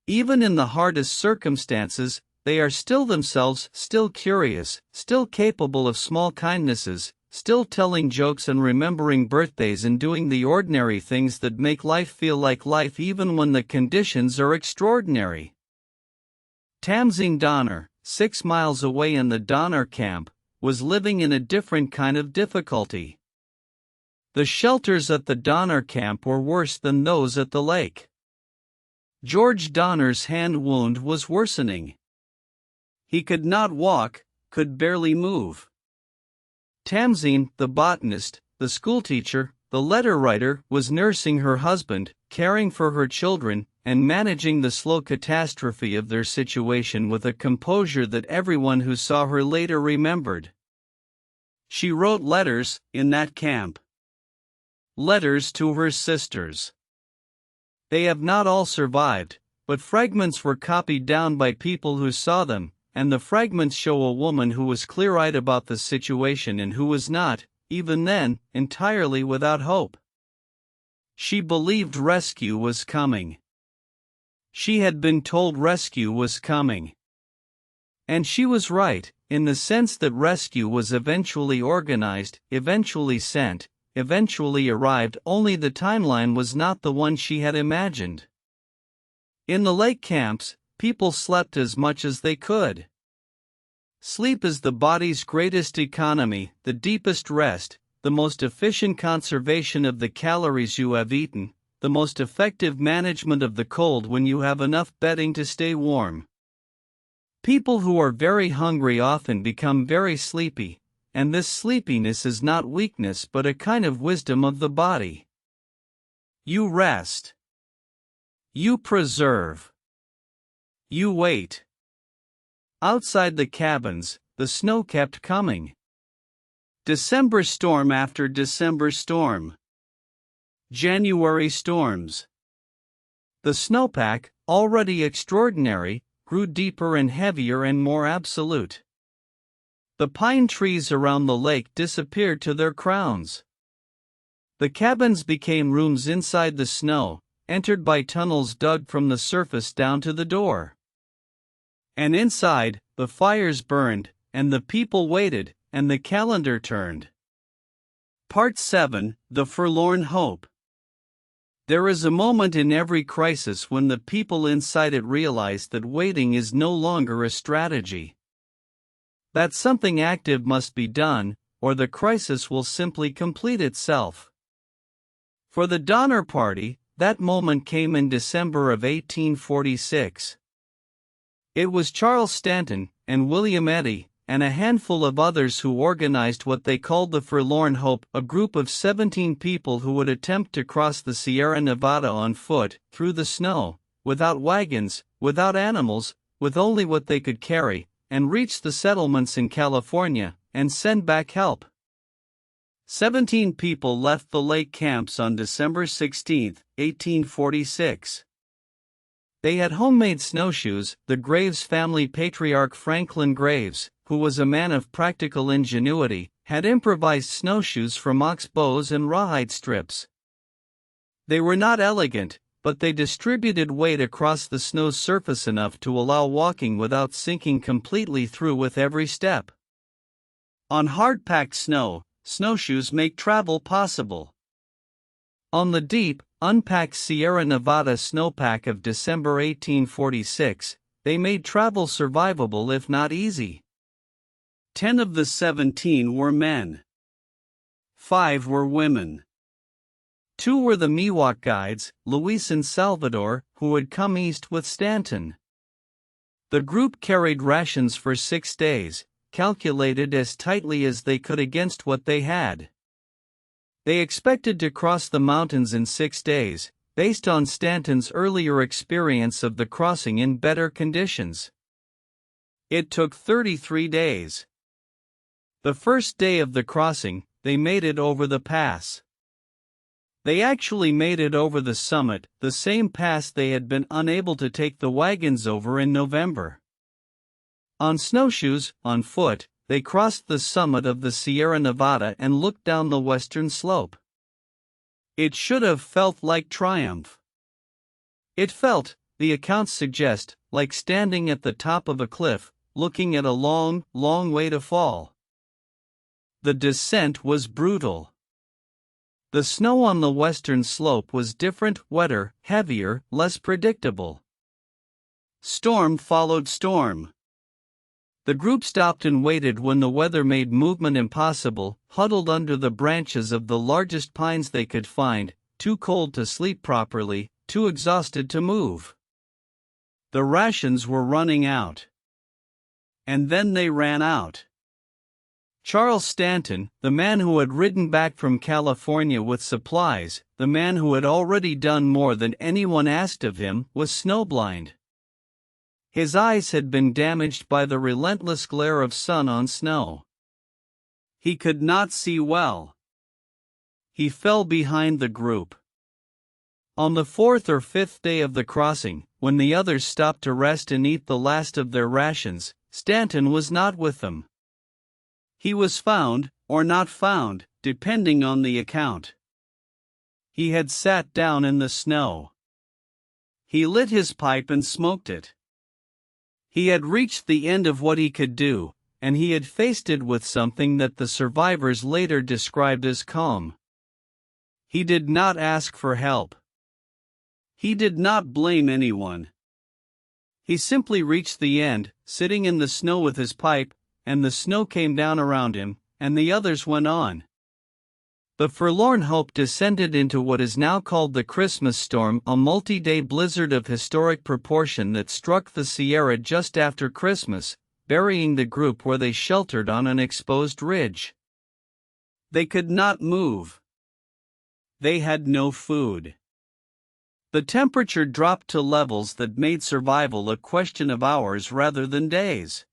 Even in the hardest circumstances, they are still themselves, still curious, still capable of small kindnesses, still telling jokes and remembering birthdays and doing the ordinary things that make life feel like life even when the conditions are extraordinary. Tamzine Donner, 6 miles away in the Donner camp, was living in a different kind of difficulty. The shelters at the Donner camp were worse than those at the lake. George Donner's hand wound was worsening. He could not walk, could barely move. Tamzine, the botanist, the schoolteacher, the letter writer, was nursing her husband, caring for her children, and managing the slow catastrophe of their situation with a composure that everyone who saw her later remembered. She wrote letters, in that camp. Letters to her sisters. They have not all survived, but fragments were copied down by people who saw them, and the fragments show a woman who was clear-eyed about the situation and who was not, even then, entirely without hope. She believed rescue was coming. She had been told rescue was coming. And she was right, in the sense that rescue was eventually organized, eventually sent, eventually arrived, only the timeline was not the one she had imagined. In the lake camps, people slept as much as they could. Sleep is the body's greatest economy, the deepest rest, the most efficient conservation of the calories you have eaten, the most effective management of the cold when you have enough bedding to stay warm. People who are very hungry often become very sleepy, and this sleepiness is not weakness but a kind of wisdom of the body. You rest. You preserve. You wait. Outside the cabins, the snow kept coming. December storm after December storm. January storms. The snowpack, already extraordinary, grew deeper and heavier and more absolute. The pine trees around the lake disappeared to their crowns. The cabins became rooms inside the snow, entered by tunnels dug from the surface down to the door. And inside, the fires burned, and the people waited, and the calendar turned. Part 7: The Forlorn Hope. There is a moment in every crisis when the people inside it realize that waiting is no longer a strategy. That something active must be done, or the crisis will simply complete itself. For the Donner Party, that moment came in December of 1846. It was Charles Stanton, and William Eddy, and a handful of others who organized what they called the Forlorn Hope, a group of 17 people who would attempt to cross the Sierra Nevada on foot, through the snow, without wagons, without animals, with only what they could carry, and reach the settlements in California, and send back help. 17 people left the lake camps on December 16, 1846. They had homemade snowshoes. The Graves family patriarch Franklin Graves, who was a man of practical ingenuity, had improvised snowshoes from ox bows and rawhide strips. They were not elegant, but they distributed weight across the snow's surface enough to allow walking without sinking completely through with every step. On hard-packed snow, snowshoes make travel possible. On the deep, unpacked Sierra Nevada snowpack of December 1846, they made travel survivable if not easy. 10 of the 17 were men. 5 were women. 2 were the Miwok guides, Luis and Salvador, who had come east with Stanton. The group carried rations for 6 days, calculated as tightly as they could against what they had. They expected to cross the mountains in 6 days, based on Stanton's earlier experience of the crossing in better conditions. It took 33 days. The first day of the crossing, they made it over the pass. They actually made it over the summit, the same pass they had been unable to take the wagons over in November. On snowshoes, on foot, they crossed the summit of the Sierra Nevada and looked down the western slope. It should have felt like triumph. It felt, the accounts suggest, like standing at the top of a cliff, looking at a long, long way to fall. The descent was brutal. The snow on the western slope was different, wetter, heavier, less predictable. Storm followed storm. The group stopped and waited when the weather made movement impossible, huddled under the branches of the largest pines they could find, too cold to sleep properly, too exhausted to move. The rations were running out. And then they ran out. Charles Stanton, the man who had ridden back from California with supplies, the man who had already done more than anyone asked of him, was snowblind. His eyes had been damaged by the relentless glare of sun on snow. He could not see well. He fell behind the group. On the 4th or 5th day of the crossing, when the others stopped to rest and eat the last of their rations, Stanton was not with them. He was found, or not found, depending on the account. He had sat down in the snow. He lit his pipe and smoked it. He had reached the end of what he could do, and he had faced it with something that the survivors later described as calm. He did not ask for help. He did not blame anyone. He simply reached the end, sitting in the snow with his pipe, and the snow came down around him, and the others went on. The Forlorn Hope descended into what is now called the Christmas storm, a multi-day blizzard of historic proportion that struck the Sierra just after Christmas, burying the group where they sheltered on an exposed ridge. They could not move. They had no food. The temperature dropped to levels that made survival a question of hours rather than days.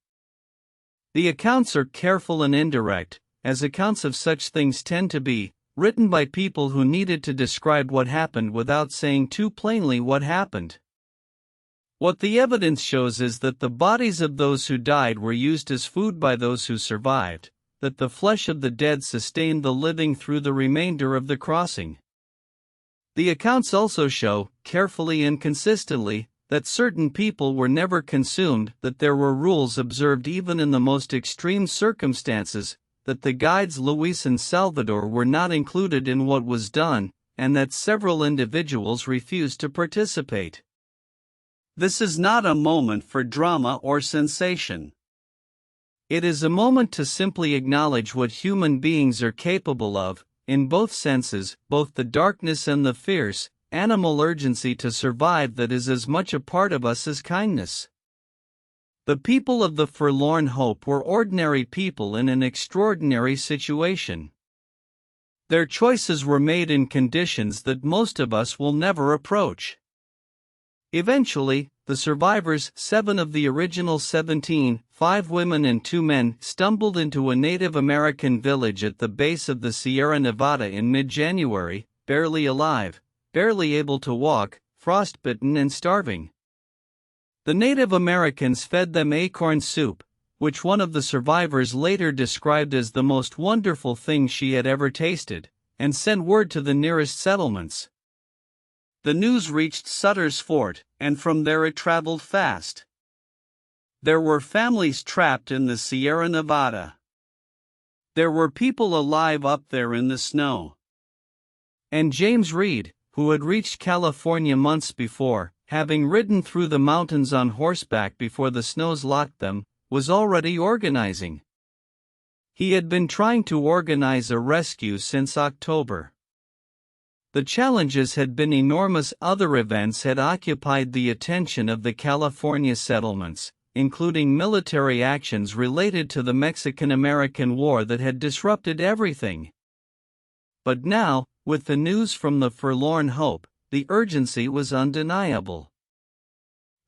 The accounts are careful and indirect, as accounts of such things tend to be, written by people who needed to describe what happened without saying too plainly what happened. What the evidence shows is that the bodies of those who died were used as food by those who survived, that the flesh of the dead sustained the living through the remainder of the crossing. The accounts also show, carefully and consistently, that certain people were never consumed, that there were rules observed even in the most extreme circumstances, that the guides Luis and Salvador were not included in what was done, and that several individuals refused to participate. This is not a moment for drama or sensation. It is a moment to simply acknowledge what human beings are capable of, in both senses, both the darkness and the fierce, animal urgency to survive that is as much a part of us as kindness. The people of the Forlorn Hope were ordinary people in an extraordinary situation. Their choices were made in conditions that most of us will never approach. Eventually, the survivors, 7 of the original 17, 5 women and 2 men, stumbled into a Native American village at the base of the Sierra Nevada in mid-January, barely alive, barely able to walk, frostbitten and starving. The Native Americans fed them acorn soup, which one of the survivors later described as the most wonderful thing she had ever tasted, and sent word to the nearest settlements. The news reached Sutter's Fort, and from there it traveled fast. There were families trapped in the Sierra Nevada. There were people alive up there in the snow. And James Reed, who had reached California months before, having ridden through the mountains on horseback before the snows locked them, was already organizing. He had been trying to organize a rescue since October. The challenges had been enormous. Other events had occupied the attention of the California settlements, including military actions related to the Mexican-American War that had disrupted everything. But now, with the news from the Forlorn Hope, the urgency was undeniable.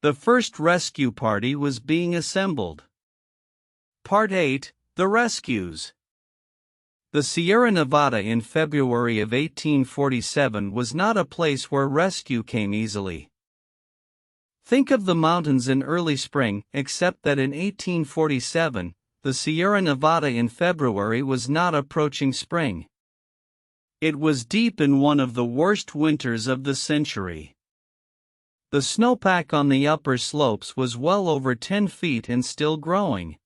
The first rescue party was being assembled. Part 8: The Rescues. The Sierra Nevada in February of 1847 was not a place where rescue came easily. Think of the mountains in early spring, except that in 1847, the Sierra Nevada in February was not approaching spring. It was deep in one of the worst winters of the century. The snowpack on the upper slopes was well over 10 feet and still growing.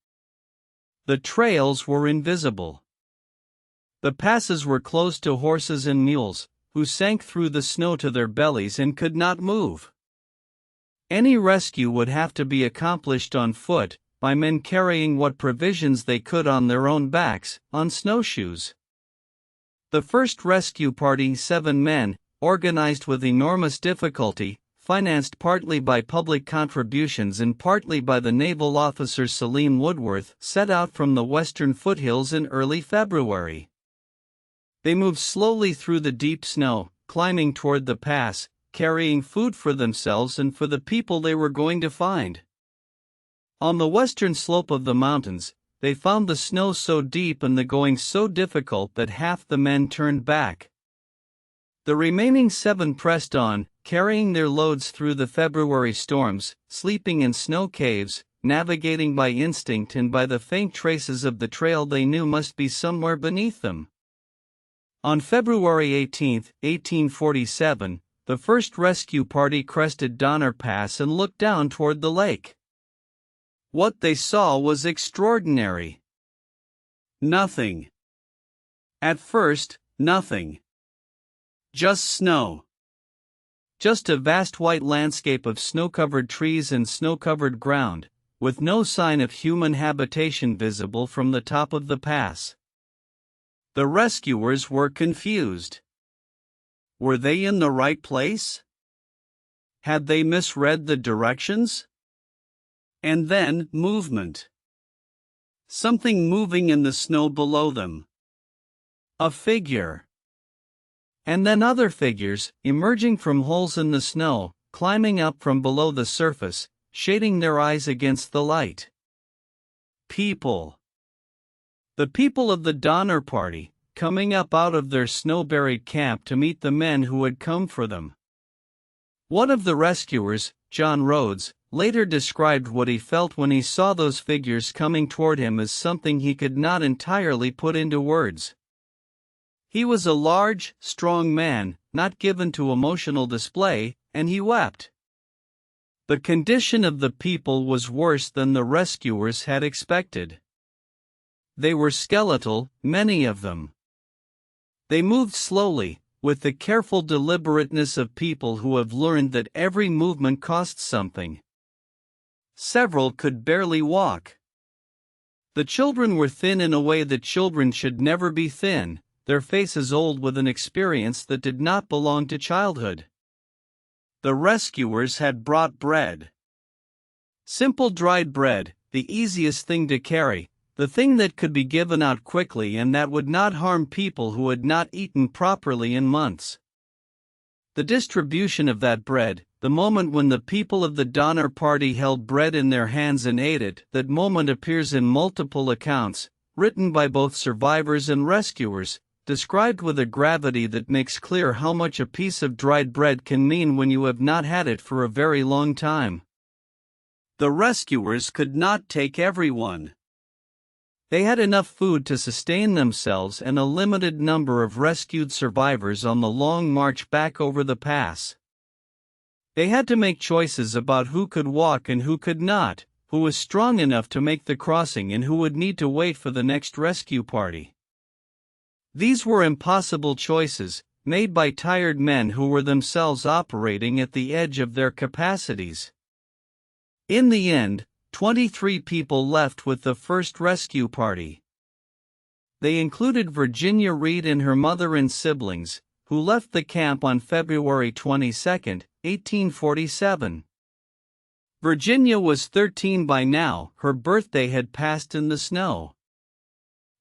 The trails were invisible. The passes were closed to horses and mules, who sank through the snow to their bellies and could not move. Any rescue would have to be accomplished on foot, by men carrying what provisions they could on their own backs, on snowshoes. The first rescue party, 7 men, organized with enormous difficulty, financed partly by public contributions and partly by the naval officer Salim Woodworth, set out from the western foothills in early February. They moved slowly through the deep snow, climbing toward the pass, carrying food for themselves and for the people they were going to find. On the western slope of the mountains, they found the snow so deep and the going so difficult that half the men turned back. The remaining 7 pressed on, carrying their loads through the February storms, sleeping in snow caves, navigating by instinct and by the faint traces of the trail they knew must be somewhere beneath them. On February 18, 1847, the first rescue party crested Donner Pass and looked down toward the lake. What they saw was extraordinary. Nothing. At first, nothing. Just snow. Just a vast white landscape of snow-covered trees and snow-covered ground, with no sign of human habitation visible from the top of the pass. The rescuers were confused. Were they in the right place? Had they misread the directions? And then, movement. Something moving in the snow below them. A figure. And then other figures, emerging from holes in the snow, climbing up from below the surface, shading their eyes against the light. People. The people of the Donner Party, coming up out of their snow-buried camp to meet the men who had come for them. One of the rescuers, John Rhodes, later described what he felt when he saw those figures coming toward him as something he could not entirely put into words. He was a large, strong man, not given to emotional display, and he wept. The condition of the people was worse than the rescuers had expected. They were skeletal, many of them. They moved slowly, with the careful deliberateness of people who have learned that every movement costs something. Several could barely walk. The children were thin in a way that children should never be thin, their faces old with an experience that did not belong to childhood. The rescuers had brought bread. Simple dried bread, the easiest thing to carry, the thing that could be given out quickly and that would not harm people who had not eaten properly in months. The distribution of that bread, the moment when the people of the Donner Party held bread in their hands and ate it, that moment appears in multiple accounts, written by both survivors and rescuers, described with a gravity that makes clear how much a piece of dried bread can mean when you have not had it for a very long time. The rescuers could not take everyone. They had enough food to sustain themselves and a limited number of rescued survivors on the long march back over the pass. They had to make choices about who could walk and who could not, who was strong enough to make the crossing and who would need to wait for the next rescue party. These were impossible choices, made by tired men who were themselves operating at the edge of their capacities. In the end, 23 people left with the first rescue party. They included Virginia Reed and her mother and siblings, who left the camp on February 22, 1847. Virginia was 13 by now, her birthday had passed in the snow.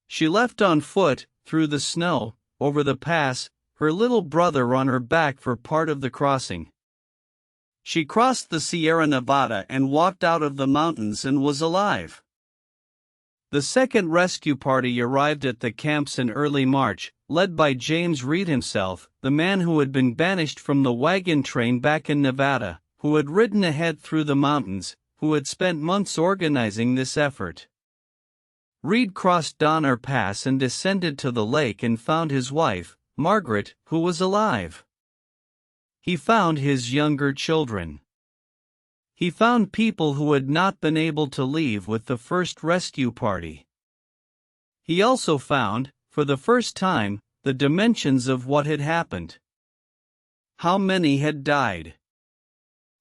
She left on foot, through the snow, over the pass, her little brother on her back for part of the crossing. She crossed the Sierra Nevada and walked out of the mountains and was alive. The second rescue party arrived at the camps in early March, led by James Reed himself, the man who had been banished from the wagon train back in Nevada, who had ridden ahead through the mountains, who had spent months organizing this effort. Reed crossed Donner Pass and descended to the lake and found his wife, Margaret, who was alive. He found his younger children. He found people who had not been able to leave with the first rescue party. He also found, for the first time, the dimensions of what had happened. How many had died?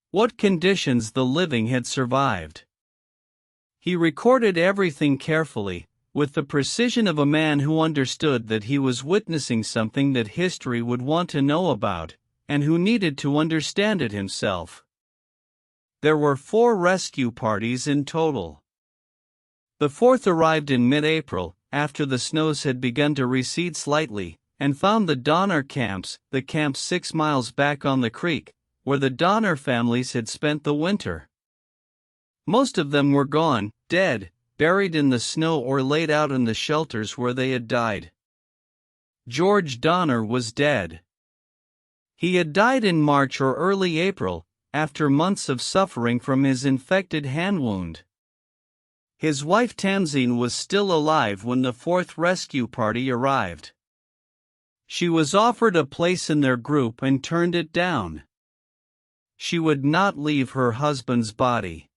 What conditions the living had survived? He recorded everything carefully, with the precision of a man who understood that he was witnessing something that history would want to know about, and who needed to understand it himself. There were 4 rescue parties in total. The fourth arrived in mid-April, after the snows had begun to recede slightly, and found the Donner camps, the camps 6 miles back on the creek, where the Donner families had spent the winter. Most of them were gone, dead, buried in the snow or laid out in the shelters where they had died. George Donner was dead. He had died in March or early April, after months of suffering from his infected hand wound. His wife Tamzine was still alive when the fourth rescue party arrived. She was offered a place in their group and turned it down. She would not leave her husband's body.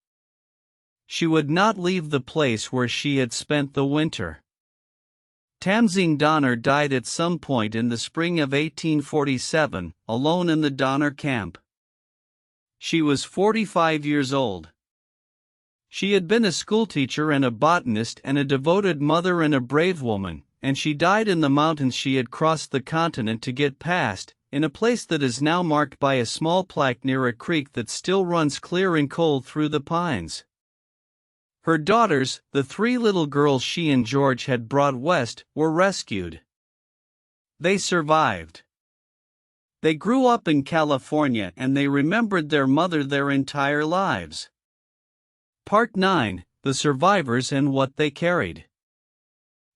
She would not leave the place where she had spent the winter. Tamzine Donner died at some point in the spring of 1847, alone in the Donner camp. She was 45 years old. She had been a schoolteacher and a botanist and a devoted mother and a brave woman, and she died in the mountains she had crossed the continent to get past, in a place that is now marked by a small plaque near a creek that still runs clear and cold through the pines. Her daughters, the 3 little girls she and George had brought west, were rescued. They survived. They grew up in California and they remembered their mother their entire lives. Part 9: The Survivors and What They Carried.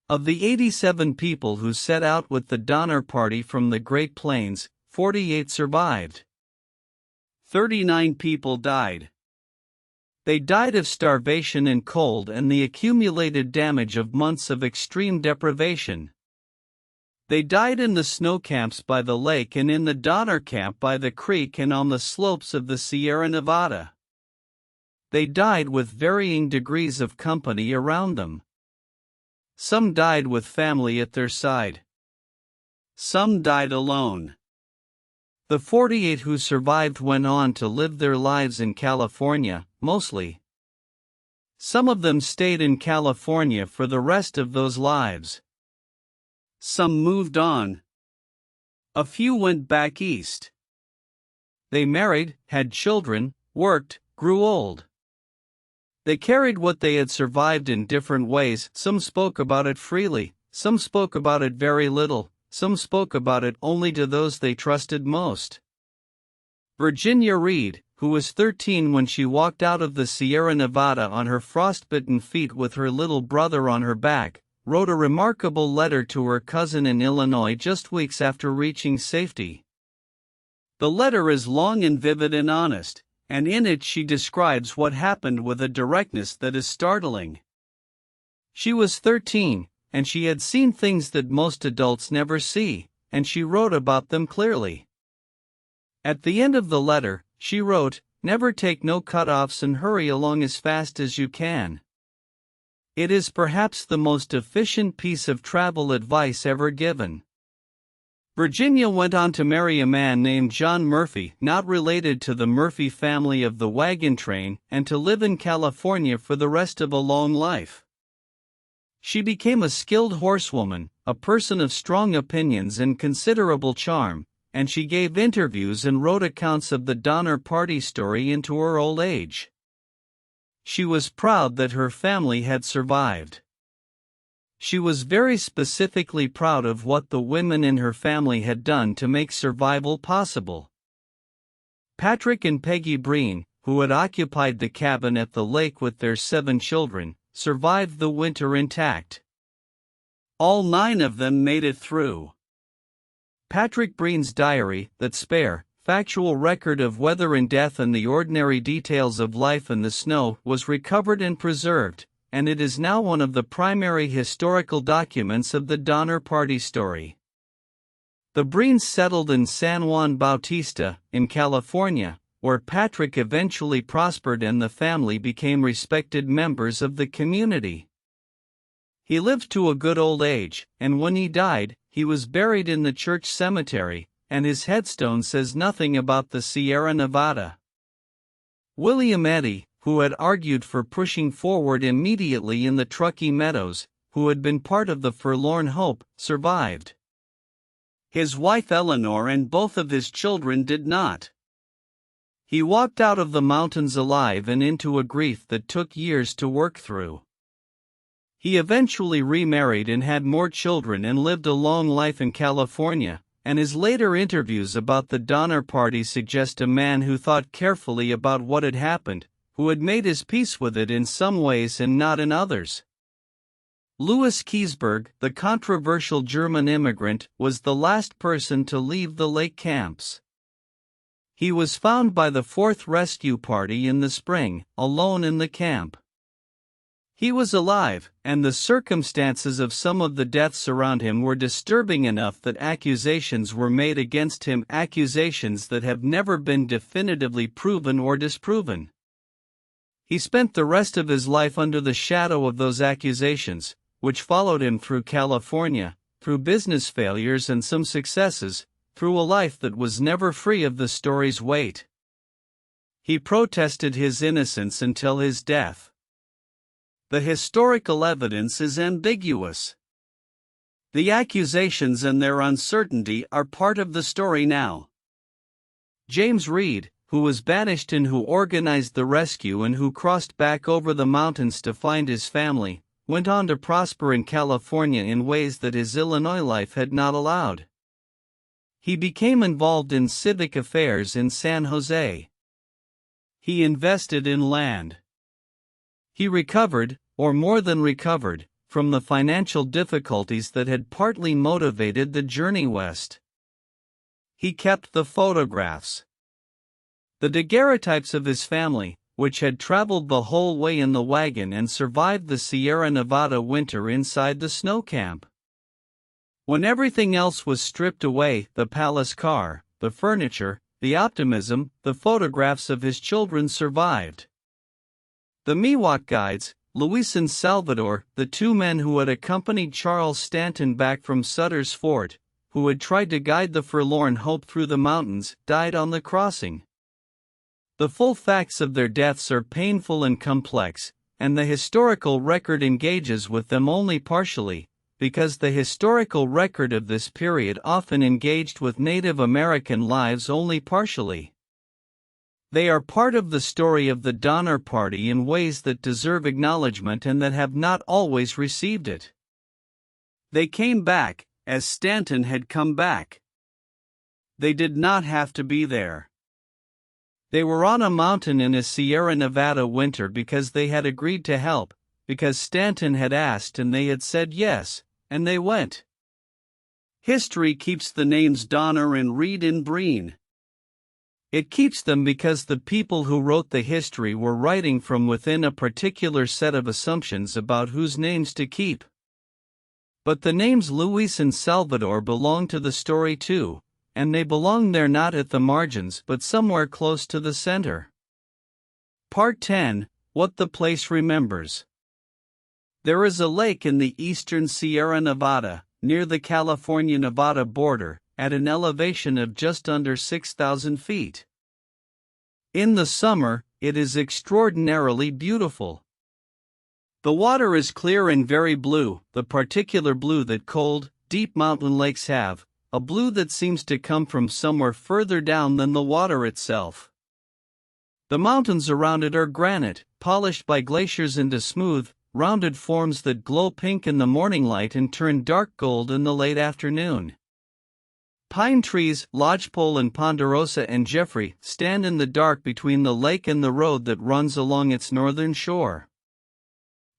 Of the 87 people who set out with the Donner Party from the Great Plains, 48 survived. 39 people died. They died of starvation and cold and the accumulated damage of months of extreme deprivation. They died in the snow camps by the lake and in the Donner camp by the creek and on the slopes of the Sierra Nevada. They died with varying degrees of company around them. Some died with family at their side. Some died alone. The 48 who survived went on to live their lives in California, mostly. Some of them stayed in California for the rest of those lives. Some moved on. A few went back east. They married, had children, worked, grew old. They carried what they had survived in different ways. Some spoke about it freely, some spoke about it very little, some spoke about it only to those they trusted most. Virginia Reed, who was 13 when she walked out of the Sierra Nevada on her frostbitten feet with her little brother on her back, wrote a remarkable letter to her cousin in Illinois just weeks after reaching safety. The letter is long and vivid and honest, and in it she describes what happened with a directness that is startling. She was 13, and she had seen things that most adults never see, and she wrote about them clearly. At the end of the letter, she wrote, "Never take no cut-offs and hurry along as fast as you can." It is perhaps the most efficient piece of travel advice ever given. Virginia went on to marry a man named John Murphy, not related to the Murphy family of the wagon train, and to live in California for the rest of a long life. She became a skilled horsewoman, a person of strong opinions and considerable charm, and she gave interviews and wrote accounts of the Donner Party story into her old age. She was proud that her family had survived. She was very specifically proud of what the women in her family had done to make survival possible. Patrick and Peggy Breen, who had occupied the cabin at the lake with their 7 children, survived the winter intact. All 9 of them made it through. Patrick Breen's diary, that spare, factual record of weather and death and the ordinary details of life in the snow, was recovered and preserved, and it is now one of the primary historical documents of the Donner Party story. The Breens settled in San Juan Bautista, in California, where Patrick eventually prospered and the family became respected members of the community. He lived to a good old age, and when he died, he was buried in the church cemetery, and his headstone says nothing about the Sierra Nevada. William Eddy, who had argued for pushing forward immediately in the Truckee Meadows, who had been part of the Forlorn Hope, survived. His wife Eleanor and both of his children did not. He walked out of the mountains alive and into a grief that took years to work through. He eventually remarried and had more children and lived a long life in California, and his later interviews about the Donner Party suggest a man who thought carefully about what had happened, who had made his peace with it in some ways and not in others. Louis Keseberg, the controversial German immigrant, was the last person to leave the lake camps. He was found by the 4th Rescue Party in the spring, alone in the camp. He was alive, and the circumstances of some of the deaths around him were disturbing enough that accusations were made against him, accusations that have never been definitively proven or disproven. He spent the rest of his life under the shadow of those accusations, which followed him through California, through business failures and some successes, through a life that was never free of the story's weight. He protested his innocence until his death. The historical evidence is ambiguous. The accusations and their uncertainty are part of the story now. James Reed, who was banished and who organized the rescue and who crossed back over the mountains to find his family, went on to prosper in California in ways that his Illinois life had not allowed. He became involved in civic affairs in San Jose. He invested in land. He recovered, or more than recovered, from the financial difficulties that had partly motivated the journey west. He kept the photographs. The daguerreotypes of his family, which had traveled the whole way in the wagon and survived the Sierra Nevada winter inside the snow camp. When everything else was stripped away, the palace car, the furniture, the optimism, the photographs of his children survived. The Miwok guides, Luis and Salvador, the two men who had accompanied Charles Stanton back from Sutter's Fort, who had tried to guide the forlorn hope through the mountains, died on the crossing. The full facts of their deaths are painful and complex, and the historical record engages with them only partially, because the historical record of this period often engaged with Native American lives only partially. They are part of the story of the Donner Party in ways that deserve acknowledgement and that have not always received it. They came back, as Stanton had come back. They did not have to be there. They were on a mountain in a Sierra Nevada winter because they had agreed to help, because Stanton had asked and they had said yes, and they went. History keeps the names Donner and Reed in Breen. It keeps them because the people who wrote the history were writing from within a particular set of assumptions about whose names to keep. But the names Luis and Salvador belong to the story too, and they belong there not at the margins but somewhere close to the center. Part 10: What the Place Remembers. There is a lake in the eastern Sierra Nevada, near the California-Nevada border, at an elevation of just under 6,000 feet. In the summer, it is extraordinarily beautiful. The water is clear and very blue, the particular blue that cold, deep mountain lakes have, a blue that seems to come from somewhere further down than the water itself. The mountains around it are granite, polished by glaciers into smooth, rounded forms that glow pink in the morning light and turn dark gold in the late afternoon. Pine trees, lodgepole and ponderosa and Jeffrey, stand in the dark between the lake and the road that runs along its northern shore.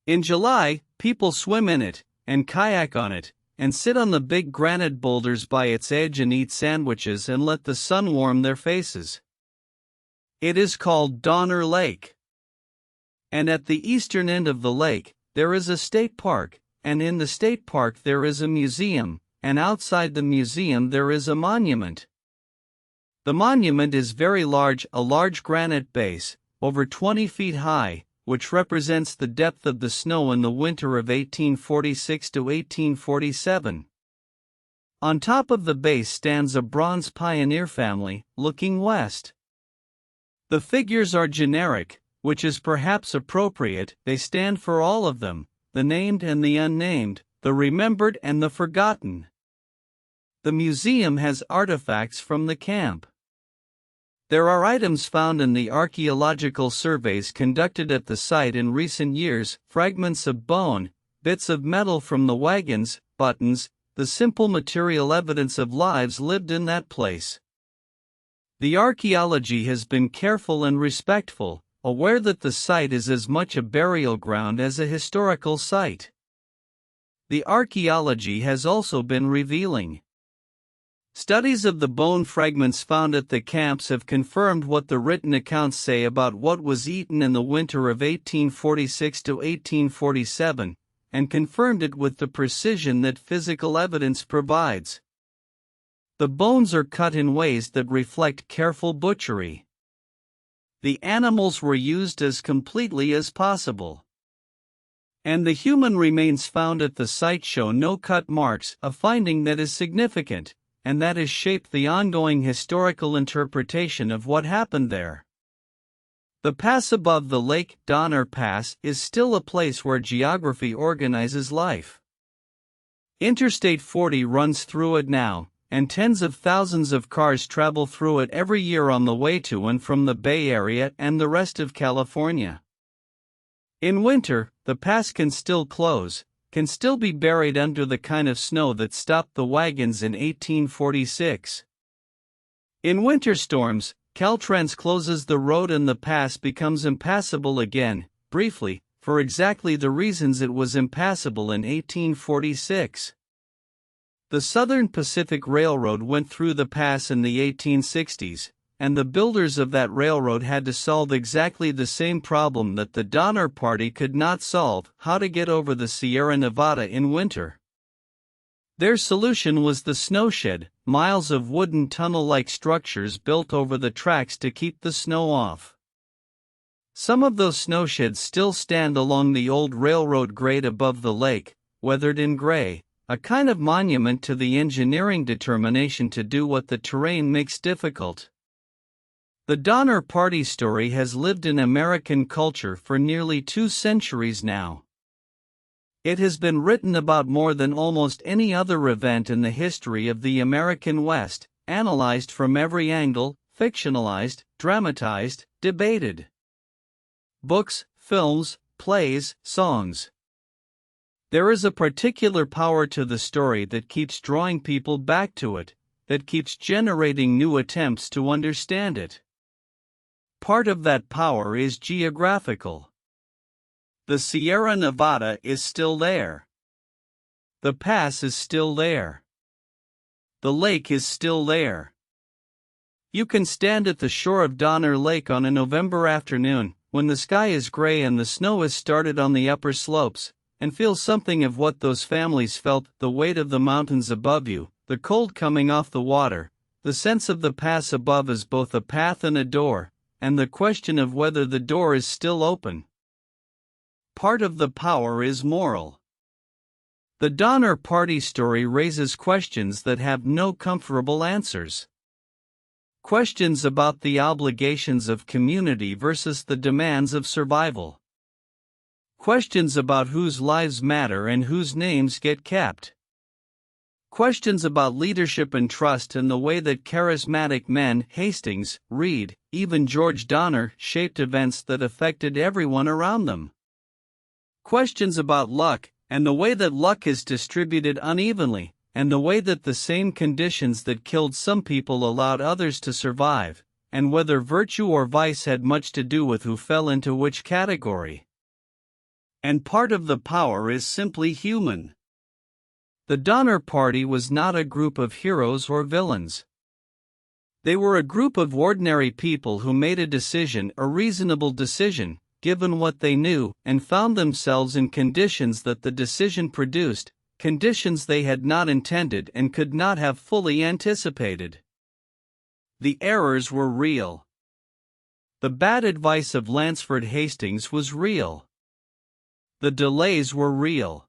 In July, people swim in it, and kayak on it, and sit on the big granite boulders by its edge and eat sandwiches and let the sun warm their faces. It is called Donner Lake. And at the eastern end of the lake, there is a state park, and in the state park there is a museum, and outside the museum there is a monument. The monument is very large, a large granite base, over 20 feet high, which represents the depth of the snow in the winter of 1846 to 1847. On top of the base stands a bronze pioneer family, looking west. The figures are generic, which is perhaps appropriate. They stand for all of them, the named and the unnamed, the remembered and the forgotten. The museum has artifacts from the camp. There are items found in the archaeological surveys conducted at the site in recent years, fragments of bone, bits of metal from the wagons, buttons, the simple material evidence of lives lived in that place. The archaeology has been careful and respectful, aware that the site is as much a burial ground as a historical site. The archaeology has also been revealing. Studies of the bone fragments found at the camps have confirmed what the written accounts say about what was eaten in the winter of 1846 to 1847, and confirmed it with the precision that physical evidence provides. The bones are cut in ways that reflect careful butchery. The animals were used as completely as possible. And the human remains found at the site show no cut marks, a finding that is significant, and that has shaped the ongoing historical interpretation of what happened there. The pass above the lake, Donner Pass, is still a place where geography organizes life. Interstate 40 runs through it now, and tens of thousands of cars travel through it every year on the way to and from the Bay Area and the rest of California. In winter, the pass can still close, can still be buried under the kind of snow that stopped the wagons in 1846. In winter storms, Caltrans closes the road and the pass becomes impassable again, briefly, for exactly the reasons it was impassable in 1846. The Southern Pacific Railroad went through the pass in the 1860s, and the builders of that railroad had to solve exactly the same problem that the Donner Party could not solve: how to get over the Sierra Nevada in winter. Their solution was the snowshed, miles of wooden tunnel-like structures built over the tracks to keep the snow off. Some of those snowsheds still stand along the old railroad grade above the lake, weathered in gray, a kind of monument to the engineering determination to do what the terrain makes difficult. The Donner Party story has lived in American culture for nearly 2 centuries now. It has been written about more than almost any other event in the history of the American West, analyzed from every angle, fictionalized, dramatized, debated. Books, films, plays, songs. There is a particular power to the story that keeps drawing people back to it, that keeps generating new attempts to understand it. Part of that power is geographical. The Sierra Nevada is still there. The pass is still there. The lake is still there. You can stand at the shore of Donner Lake on a November afternoon, when the sky is gray and the snow has started on the upper slopes, and feel something of what those families felt: the weight of the mountains above you, the cold coming off the water, the sense of the pass above as both a path and a door, and the question of whether the door is still open. Part of the power is moral. The Donner Party story raises questions that have no comfortable answers. Questions about the obligations of community versus the demands of survival. Questions about whose lives matter and whose names get kept. Questions about leadership and trust and the way that charismatic men, Hastings, Reed, even George Donner, shaped events that affected everyone around them. Questions about luck, and the way that luck is distributed unevenly, and the way that the same conditions that killed some people allowed others to survive, and whether virtue or vice had much to do with who fell into which category. And part of the power is simply human. The Donner Party was not a group of heroes or villains. They were a group of ordinary people who made a decision, a reasonable decision, given what they knew, and found themselves in conditions that the decision produced, conditions they had not intended and could not have fully anticipated. The errors were real. The bad advice of Lansford Hastings was real. The delays were real.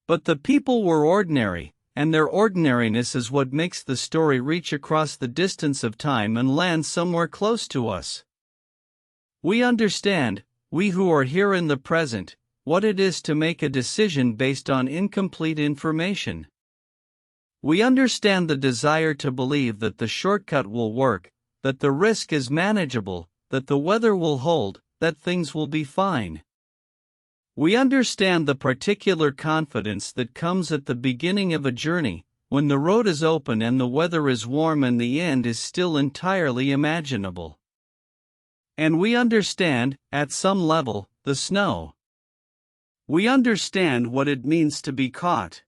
But the people were ordinary, and their ordinariness is what makes the story reach across the distance of time and land somewhere close to us. We understand, we who are here in the present, what it is to make a decision based on incomplete information. We understand the desire to believe that the shortcut will work, that the risk is manageable, that the weather will hold, that things will be fine. We understand the particular confidence that comes at the beginning of a journey, when the road is open and the weather is warm and the end is still entirely imaginable. And we understand, at some level, the snow. We understand what it means to be caught.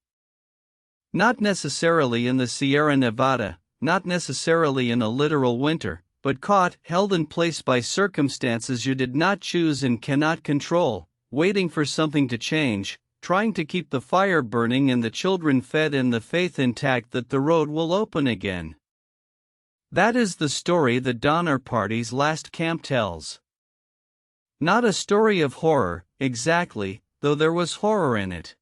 Not necessarily in the Sierra Nevada, not necessarily in a literal winter, but caught, held in place by circumstances you did not choose and cannot control, waiting for something to change, trying to keep the fire burning and the children fed and the faith intact that the road will open again. That is the story the Donner Party's last camp tells. Not a story of horror, exactly, though there was horror in it.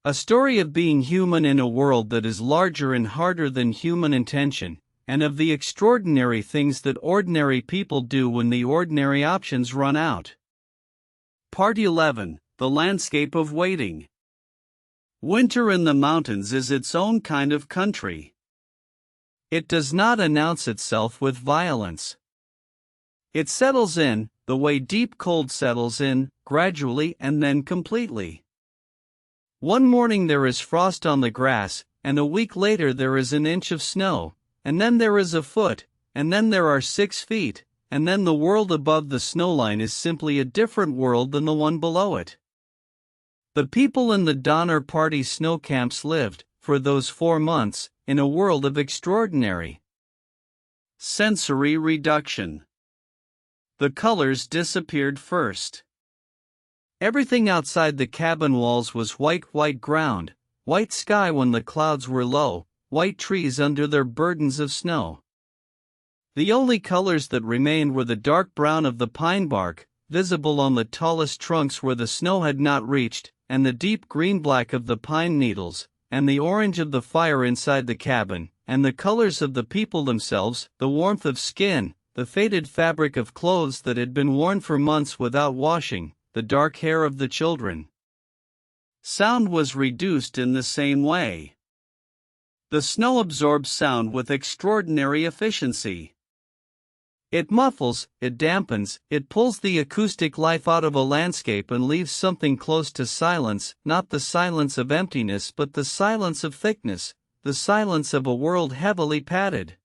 A story of being human in a world that is larger and harder than human intention, and of the extraordinary things that ordinary people do when the ordinary options run out. Part 11: The Landscape of Waiting. Winter in the mountains is its own kind of country. It does not announce itself with violence. It settles in, the way deep cold settles in, gradually and then completely. One morning there is frost on the grass, and a week later there is an inch of snow, and then there is a foot, and then there are 6 feet, and then the world above the snowline is simply a different world than the one below it. The people in the Donner Party snow camps lived, for those 4 months, in a world of extraordinary. Sensory reduction. The colors disappeared first. Everything outside the cabin walls was white ground, white sky when the clouds were low, white trees under their burdens of snow. The only colors that remained were the dark brown of the pine bark, visible on the tallest trunks where the snow had not reached, and the deep green-black of the pine needles, and the orange of the fire inside the cabin, and the colors of the people themselves, the warmth of skin, the faded fabric of clothes that had been worn for months without washing, the dark hair of the children. Sound was reduced in the same way. The snow absorbs sound with extraordinary efficiency. It muffles, it dampens, it pulls the acoustic life out of a landscape and leaves something close to silence, not the silence of emptiness but the silence of thickness, the silence of a world heavily padded.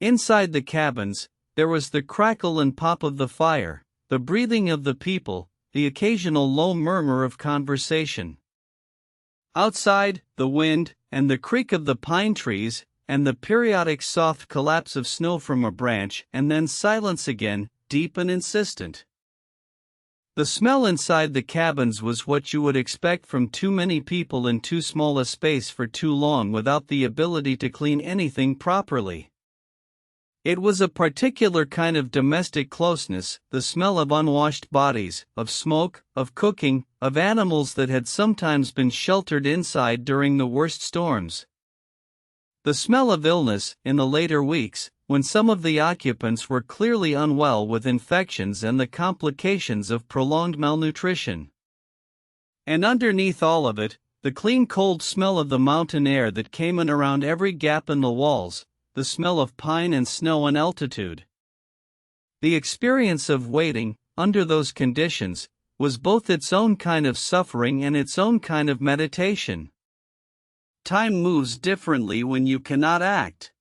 Inside the cabins, there was the crackle and pop of the fire, the breathing of the people, the occasional low murmur of conversation. Outside, the wind, and the creak of the pine trees, and the periodic soft collapse of snow from a branch, and then silence again, deep and insistent. The smell inside the cabins was what you would expect from too many people in too small a space for too long without the ability to clean anything properly. It was a particular kind of domestic closeness, the smell of unwashed bodies, of smoke, of cooking, of animals that had sometimes been sheltered inside during the worst storms. The smell of illness, in the later weeks, when some of the occupants were clearly unwell with infections and the complications of prolonged malnutrition. And underneath all of it, the clean cold smell of the mountain air that came in around every gap in the walls, the smell of pine and snow and altitude. The experience of waiting, under those conditions, was both its own kind of suffering and its own kind of meditation. Time moves differently when you cannot act.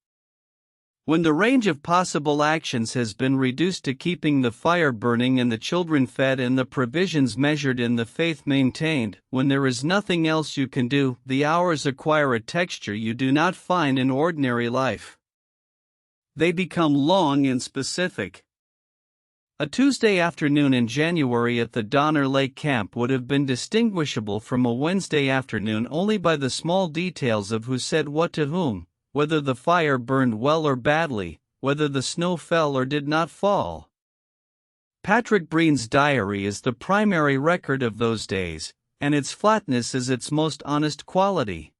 When the range of possible actions has been reduced to keeping the fire burning and the children fed and the provisions measured and the faith maintained, when there is nothing else you can do, the hours acquire a texture you do not find in ordinary life. They become long and specific. A Tuesday afternoon in January at the Donner Lake camp would have been distinguishable from a Wednesday afternoon only by the small details of who said what to whom, whether the fire burned well or badly, whether the snow fell or did not fall. Patrick Breen's diary is the primary record of those days, and its flatness is its most honest quality.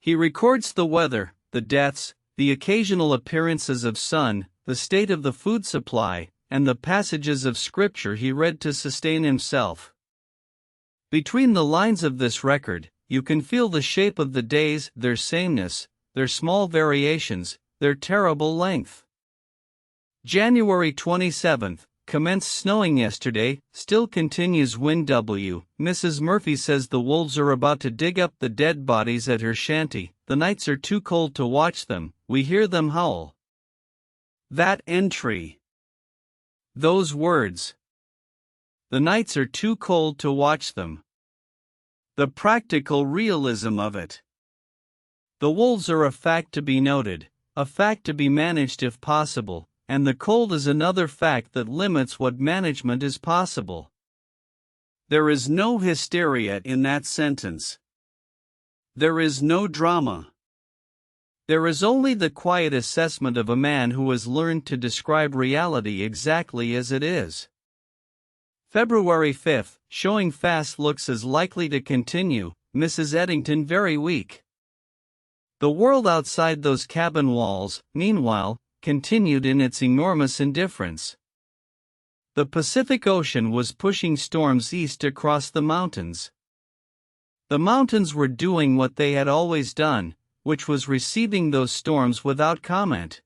He records the weather, the deaths, the occasional appearances of sun, the state of the food supply, and the passages of scripture he read to sustain himself. Between the lines of this record, you can feel the shape of the days, their sameness, their small variations, their terrible length. January 27th, commenced snowing yesterday, still continues wind W. Mrs. Murphy says the wolves are about to dig up the dead bodies at her shanty, the nights are too cold to watch them, we hear them howl. That entry. Those words. The nights are too cold to watch them. The practical realism of it. The wolves are a fact to be noted, a fact to be managed if possible, and the cold is another fact that limits what management is possible. There is no hysteria in that sentence. There is no drama. There is only the quiet assessment of a man who has learned to describe reality exactly as it is. February 5th, showing fast looks as likely to continue, Mrs. Eddington very weak. The world outside those cabin walls, meanwhile, continued in its enormous indifference. The Pacific Ocean was pushing storms east across the mountains. The mountains were doing what they had always done, which was receiving those storms without comment.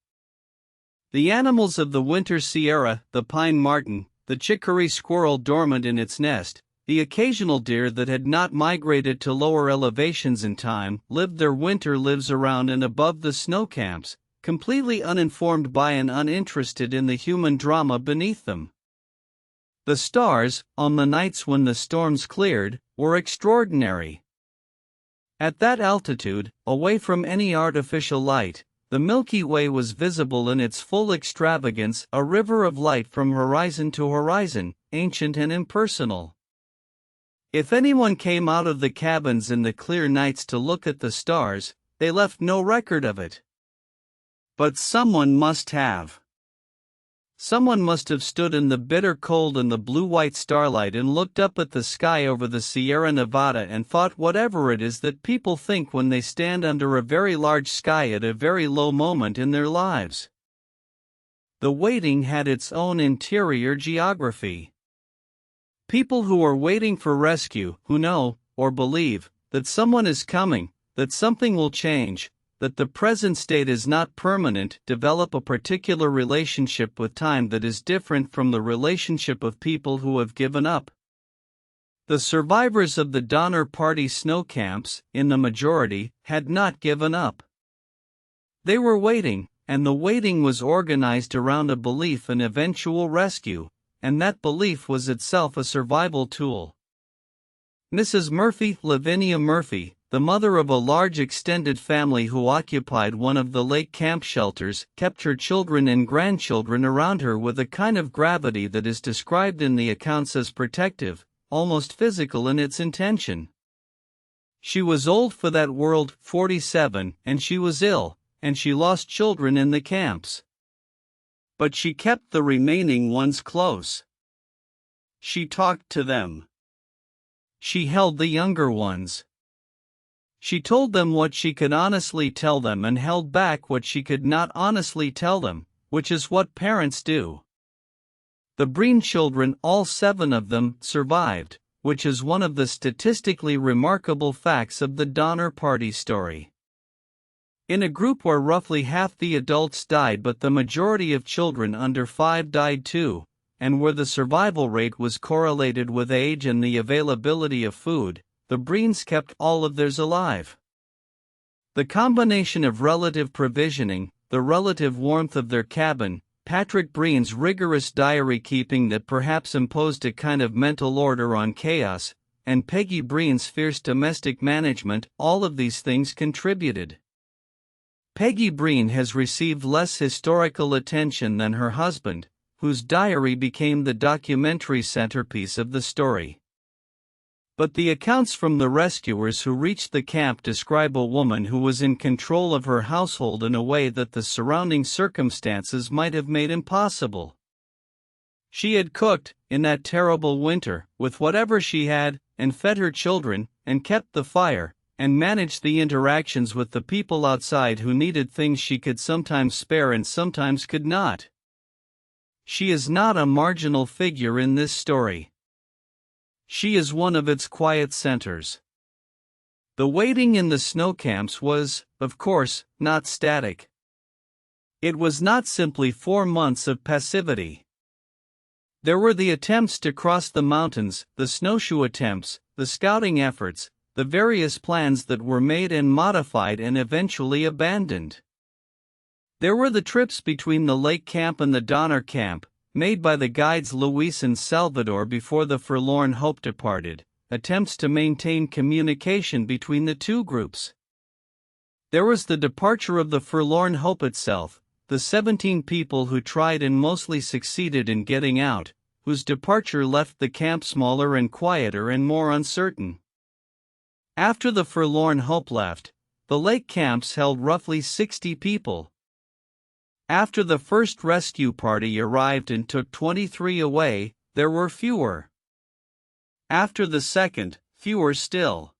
The animals of the winter Sierra, the pine marten, the chicory squirrel dormant in its nest, the occasional deer that had not migrated to lower elevations in time, lived their winter lives around and above the snow camps, completely uninformed by and uninterested in the human drama beneath them. The stars, on the nights when the storms cleared, were extraordinary. At that altitude, away from any artificial light, The Milky Way was visible in its full extravagance, a river of light from horizon to horizon, ancient and impersonal. If anyone came out of the cabins in the clear nights to look at the stars, they left no record of it. But someone must have. Someone must have stood in the bitter cold and the blue-white starlight and looked up at the sky over the Sierra Nevada and thought whatever it is that people think when they stand under a very large sky at a very low moment in their lives. The waiting had its own interior geography. People who are waiting for rescue, who know, or believe, that someone is coming, that something will change, that the present state is not permanent, develop a particular relationship with time that is different from the relationship of people who have given up. The survivors of the Donner Party snow camps, in the majority, had not given up. They were waiting, and the waiting was organized around a belief in eventual rescue, and that belief was itself a survival tool. Mrs. Murphy, Lavinia Murphy, the mother of a large extended family who occupied one of the lake camp shelters, kept her children and grandchildren around her with a kind of gravity that is described in the accounts as protective, almost physical in its intention. She was old for that world, 47, and she was ill, and she lost children in the camps. But she kept the remaining ones close. She talked to them. She held the younger ones. She told them what she could honestly tell them and held back what she could not honestly tell them, which is what parents do. The Breen children, all 7 of them, survived, which is one of the statistically remarkable facts of the Donner Party story. In a group where roughly half the adults died but the majority of children under 5 died too, and where the survival rate was correlated with age and the availability of food, the Breens kept all of theirs alive. The combination of relative provisioning, the relative warmth of their cabin, Patrick Breen's rigorous diary keeping that perhaps imposed a kind of mental order on chaos, and Peggy Breen's fierce domestic management, all of these things contributed. Peggy Breen has received less historical attention than her husband, whose diary became the documentary centerpiece of the story. But the accounts from the rescuers who reached the camp describe a woman who was in control of her household in a way that the surrounding circumstances might have made impossible. She had cooked, in that terrible winter, with whatever she had, and fed her children, and kept the fire, and managed the interactions with the people outside who needed things she could sometimes spare and sometimes could not. She is not a marginal figure in this story. She is one of its quiet centers. The waiting in the snow camps was, of course, not static. It was not simply 4 months of passivity. There were the attempts to cross the mountains, the snowshoe attempts, the scouting efforts, the various plans that were made and modified and eventually abandoned. There were the trips between the lake camp and the Donner camp, made by the guides Luis and Salvador before the Forlorn Hope departed, attempts to maintain communication between the two groups. There was the departure of the Forlorn Hope itself, the 17 people who tried and mostly succeeded in getting out, whose departure left the camp smaller and quieter and more uncertain. After the Forlorn Hope left, the lake camps held roughly 60 people. After the first rescue party arrived and took 23 away, there were fewer. After the second, fewer still.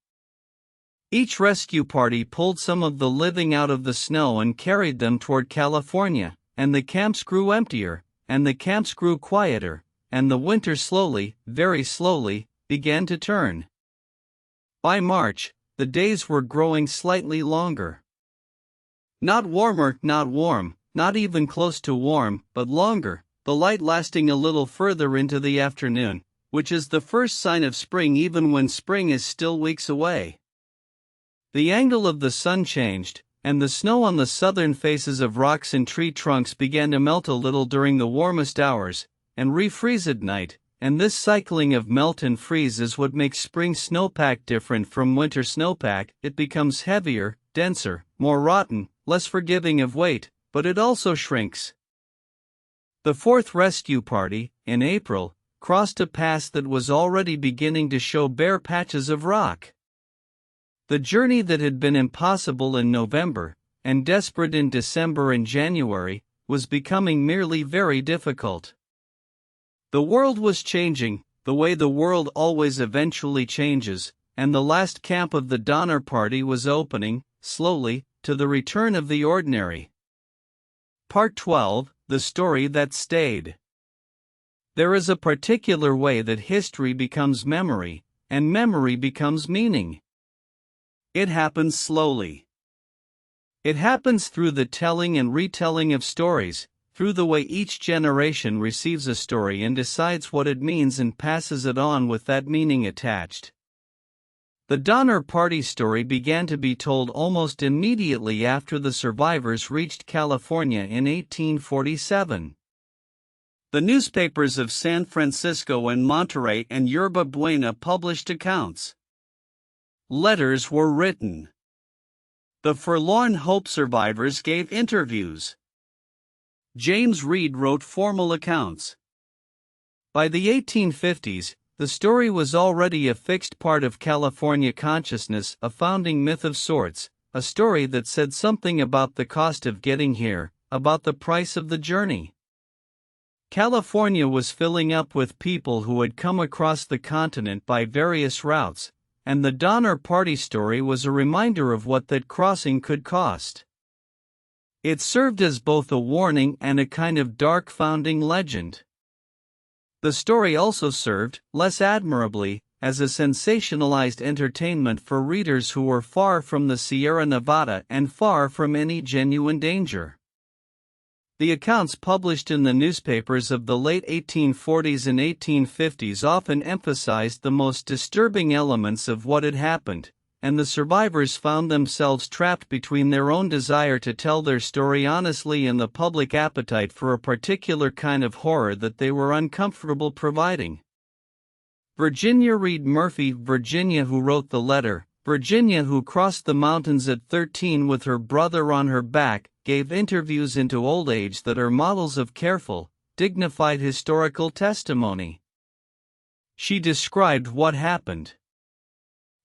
Each rescue party pulled some of the living out of the snow and carried them toward California, and the camps grew emptier, and the camps grew quieter, and the winter slowly, very slowly, began to turn. By March, the days were growing slightly longer. Not warmer, not warm, not even close to warm, but longer, the light lasting a little further into the afternoon, which is the first sign of spring even when spring is still weeks away. The angle of the sun changed, and the snow on the southern faces of rocks and tree trunks began to melt a little during the warmest hours, and refreeze at night, and this cycling of melt and freeze is what makes spring snowpack different from winter snowpack. It becomes heavier, denser, more rotten, less forgiving of weight, but it also shrinks. The fourth rescue party, in April, crossed a pass that was already beginning to show bare patches of rock. The journey that had been impossible in November, and desperate in December and January, was becoming merely very difficult. The world was changing, the way the world always eventually changes, and the last camp of the Donner Party was opening, slowly, to the return of the ordinary. Part 12, The Story That Stayed. There is a particular way that history becomes memory, and memory becomes meaning. It happens slowly. It happens through the telling and retelling of stories, through the way each generation receives a story and decides what it means and passes it on with that meaning attached. The Donner Party story began to be told almost immediately after the survivors reached California in 1847. The newspapers of San Francisco and Monterey and Yerba Buena published accounts. Letters were written. The Forlorn Hope survivors gave interviews. James Reed wrote formal accounts. By the 1850s, the story was already a fixed part of California consciousness, a founding myth of sorts, a story that said something about the cost of getting here, about the price of the journey. California was filling up with people who had come across the continent by various routes, and the Donner Party story was a reminder of what that crossing could cost. It served as both a warning and a kind of dark founding legend. The story also served, less admirably, as a sensationalized entertainment for readers who were far from the Sierra Nevada and far from any genuine danger. The accounts published in the newspapers of the late 1840s and 1850s often emphasized the most disturbing elements of what had happened, and the survivors found themselves trapped between their own desire to tell their story honestly and the public appetite for a particular kind of horror that they were uncomfortable providing. Virginia Reed Murphy, Virginia who wrote the letter, Virginia who crossed the mountains at 13 with her brother on her back, gave interviews into old age that are models of careful, dignified historical testimony. She described what happened.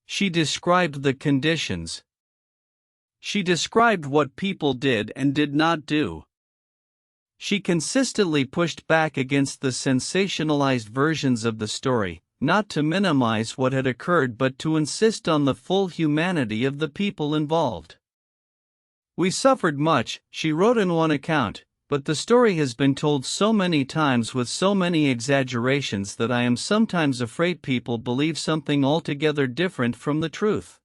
She described the conditions. She described what people did and did not do. She consistently pushed back against the sensationalized versions of the story, not to minimize what had occurred but to insist on the full humanity of the people involved. We suffered much, she wrote in one account, but the story has been told so many times with so many exaggerations that I am sometimes afraid people believe something altogether different from the truth.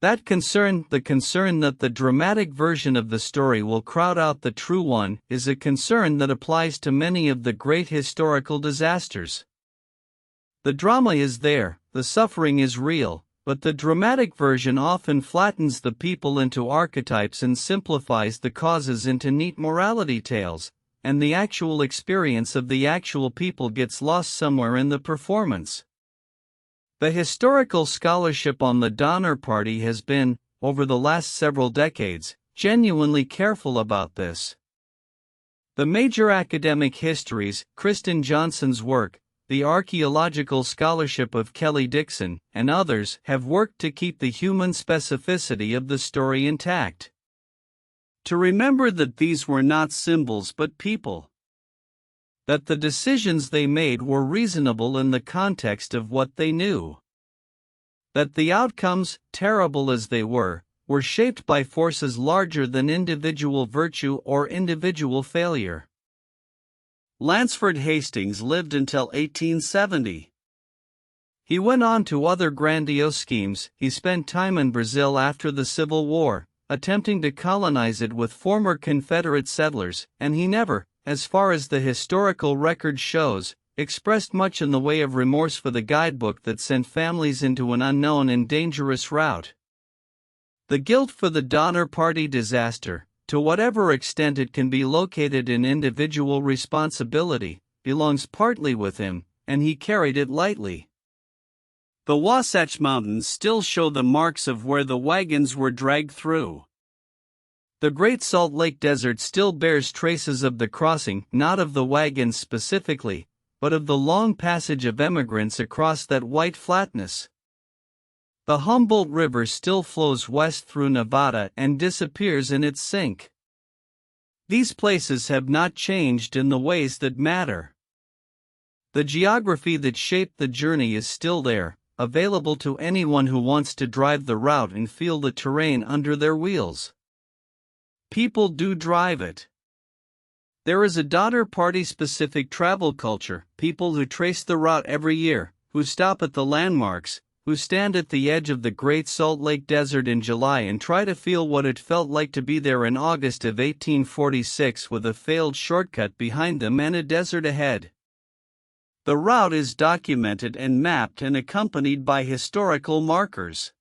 That concern, the concern that the dramatic version of the story will crowd out the true one, is a concern that applies to many of the great historical disasters. The drama is there, the suffering is real, but the dramatic version often flattens the people into archetypes and simplifies the causes into neat morality tales, and the actual experience of the actual people gets lost somewhere in the performance. The historical scholarship on the Donner Party has been, over the last several decades, genuinely careful about this. The major academic histories, Kristen Johnson's work, the archaeological scholarship of Kelly Dixon, and others, have worked to keep the human specificity of the story intact. To remember that these were not symbols but people. That the decisions they made were reasonable in the context of what they knew. That the outcomes, terrible as they were shaped by forces larger than individual virtue or individual failure. Lansford Hastings lived until 1870. He went on to other grandiose schemes. He spent time in Brazil after the Civil War, attempting to colonize it with former Confederate settlers, and he never, as far as the historical record shows, expressed much in the way of remorse for the guidebook that sent families into an unknown and dangerous route. The guilt for the Donner Party disaster, to whatever extent it can be located in individual responsibility, belongs partly with him, and he carried it lightly. The Wasatch Mountains still show the marks of where the wagons were dragged through. The Great Salt Lake Desert still bears traces of the crossing, not of the wagons specifically, but of the long passage of emigrants across that white flatness. The Humboldt River still flows west through Nevada and disappears in its sink. These places have not changed in the ways that matter. The geography that shaped the journey is still there, available to anyone who wants to drive the route and feel the terrain under their wheels. People do drive it. There is a Donner Party-specific travel culture, people who trace the route every year, who stop at the landmarks, who stand at the edge of the Great Salt Lake Desert in July and try to feel what it felt like to be there in August of 1846 with a failed shortcut behind them and a desert ahead. The route is documented and mapped and accompanied by historical markers.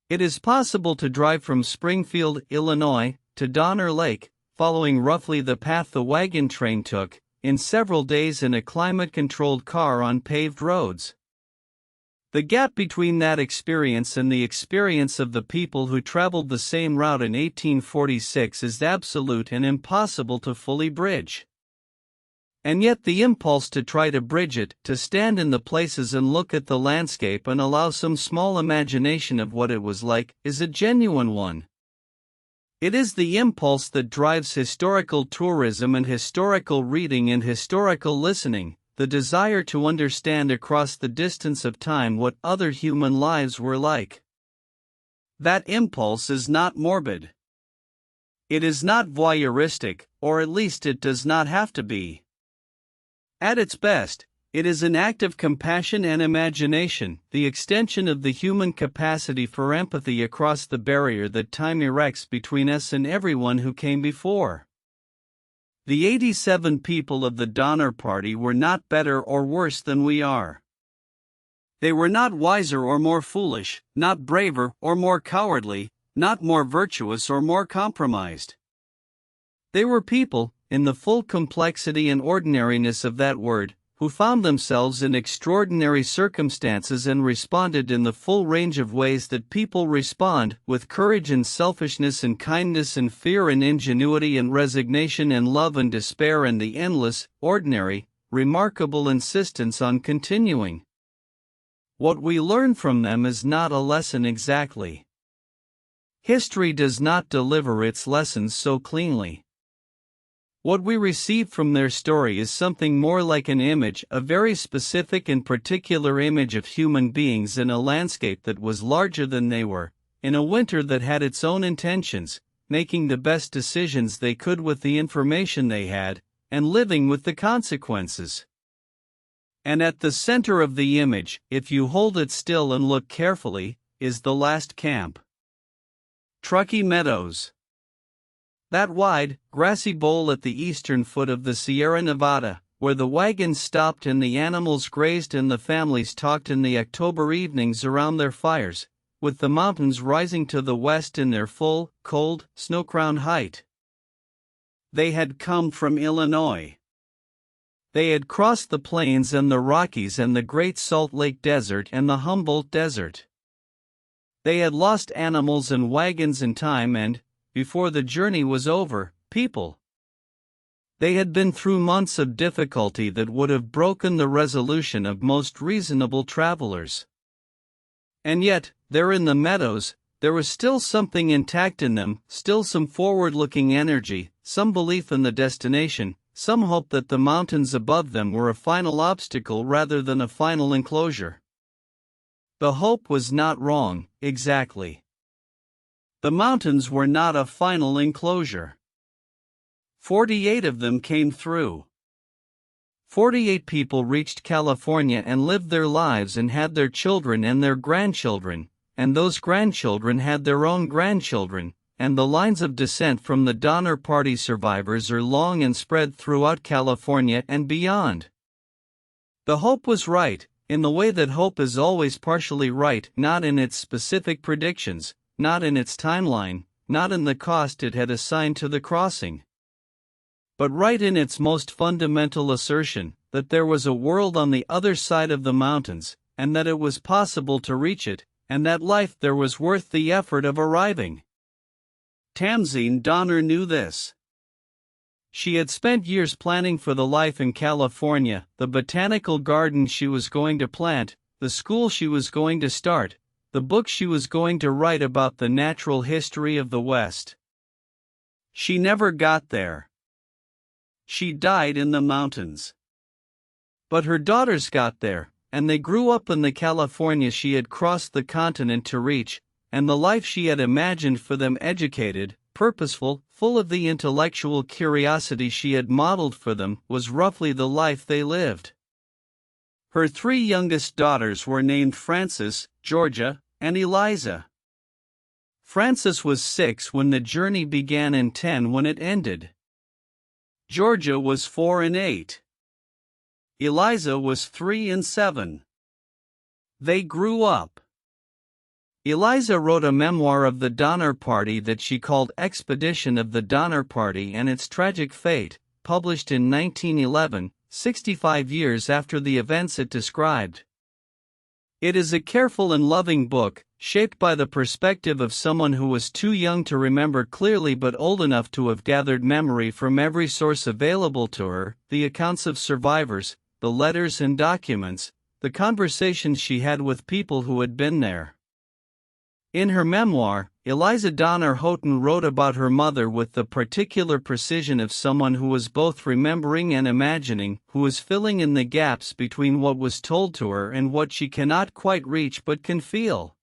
It is possible to drive from Springfield, Illinois, to Donner Lake, following roughly the path the wagon train took, in several days in a climate-controlled car on paved roads. The gap between that experience and the experience of the people who traveled the same route in 1846 is absolute and impossible to fully bridge. And yet the impulse to try to bridge it, to stand in the places and look at the landscape and allow some small imagination of what it was like, is a genuine one. It is the impulse that drives historical tourism and historical reading and historical listening, the desire to understand across the distance of time what other human lives were like. That impulse is not morbid. It is not voyeuristic, or at least it does not have to be. At its best, it is an act of compassion and imagination, the extension of the human capacity for empathy across the barrier that time erects between us and everyone who came before. The 87 people of the Donner Party were not better or worse than we are. They were not wiser or more foolish, not braver or more cowardly, not more virtuous or more compromised. They were people, in the full complexity and ordinariness of that word, who found themselves in extraordinary circumstances and responded in the full range of ways that people respond, with courage and selfishness and kindness and fear and ingenuity and resignation and love and despair and the endless, ordinary, remarkable insistence on continuing. What we learn from them is not a lesson exactly. History does not deliver its lessons so cleanly. What we receive from their story is something more like an image, a very specific and particular image of human beings in a landscape that was larger than they were, in a winter that had its own intentions, making the best decisions they could with the information they had, and living with the consequences. And at the center of the image, if you hold it still and look carefully, is the last camp. Truckee Meadows. That wide, grassy bowl at the eastern foot of the Sierra Nevada, where the wagons stopped and the animals grazed and the families talked in the October evenings around their fires, with the mountains rising to the west in their full, cold, snow-crowned height. They had come from Illinois. They had crossed the plains and the Rockies and the Great Salt Lake Desert and the Humboldt Desert. They had lost animals and wagons and time and, before the journey was over, people. They had been through months of difficulty that would have broken the resolution of most reasonable travelers. And yet, there in the meadows, there was still something intact in them, still some forward-looking energy, some belief in the destination, some hope that the mountains above them were a final obstacle rather than a final enclosure. The hope was not wrong, exactly. The mountains were not a final enclosure. 48 of them came through. 48 people reached California and lived their lives and had their children and their grandchildren, and those grandchildren had their own grandchildren, and the lines of descent from the Donner Party survivors are long and spread throughout California and beyond. The hope was right, in the way that hope is always partially right, not in its specific predictions, not in its timeline, not in the cost it had assigned to the crossing, but right in its most fundamental assertion, that there was a world on the other side of the mountains, and that it was possible to reach it, and that life there was worth the effort of arriving. Tamzine Donner knew this. She had spent years planning for the life in California, the botanical garden she was going to plant, the school she was going to start, the book she was going to write about the natural history of the West. She never got there. She died in the mountains. But her daughters got there, and they grew up in the California she had crossed the continent to reach, and the life she had imagined for them, educated, purposeful, full of the intellectual curiosity she had modeled for them, was roughly the life they lived. Her three youngest daughters were named Frances, Georgia, and Eliza. Frances was 6 when the journey began and 10 when it ended. Georgia was 4 and 8. Eliza was 3 and 7. They grew up. Eliza wrote a memoir of the Donner Party that she called Expedition of the Donner Party and Its Tragic Fate, published in 1911, 65 years after the events it described. It is a careful and loving book, shaped by the perspective of someone who was too young to remember clearly but old enough to have gathered memory from every source available to her, the accounts of survivors, the letters and documents, the conversations she had with people who had been there. In her memoir, Eliza Donner Houghton wrote about her mother with the particular precision of someone who was both remembering and imagining, who was filling in the gaps between what was told to her and what she cannot quite reach but can feel.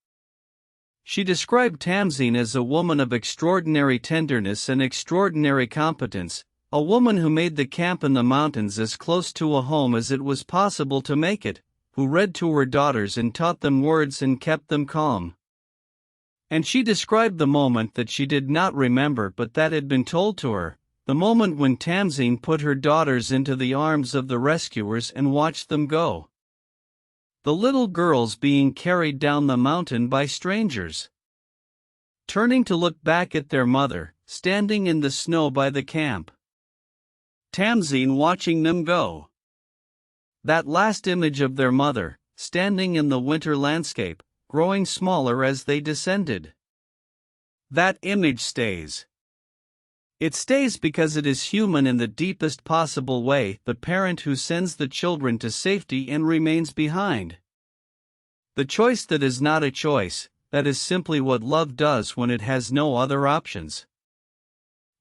She described Tamzine as a woman of extraordinary tenderness and extraordinary competence, a woman who made the camp in the mountains as close to a home as it was possible to make it, who read to her daughters and taught them words and kept them calm. And she described the moment that she did not remember but that had been told to her, the moment when Tamzine put her daughters into the arms of the rescuers and watched them go. The little girls being carried down the mountain by strangers. Turning to look back at their mother, standing in the snow by the camp. Tamzine watching them go. That last image of their mother, standing in the winter landscape, growing smaller as they descended. That image stays. It stays because it is human in the deepest possible way, the parent who sends the children to safety and remains behind. The choice that is not a choice, that is simply what love does when it has no other options.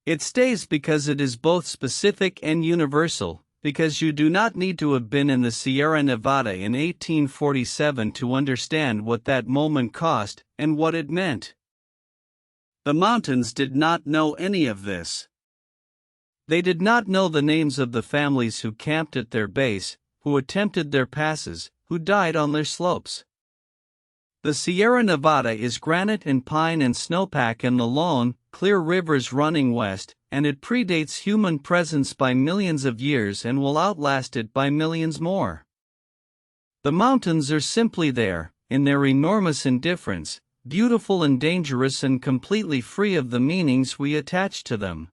It stays because it is both specific and universal, because you do not need to have been in the Sierra Nevada in 1847 to understand what that moment cost and what it meant. The mountains did not know any of this. They did not know the names of the families who camped at their base, who attempted their passes, who died on their slopes. The Sierra Nevada is granite and pine and snowpack and the lone, clear rivers running west, and it predates human presence by millions of years and will outlast it by millions more. The mountains are simply there, in their enormous indifference, beautiful and dangerous and completely free of the meanings we attach to them.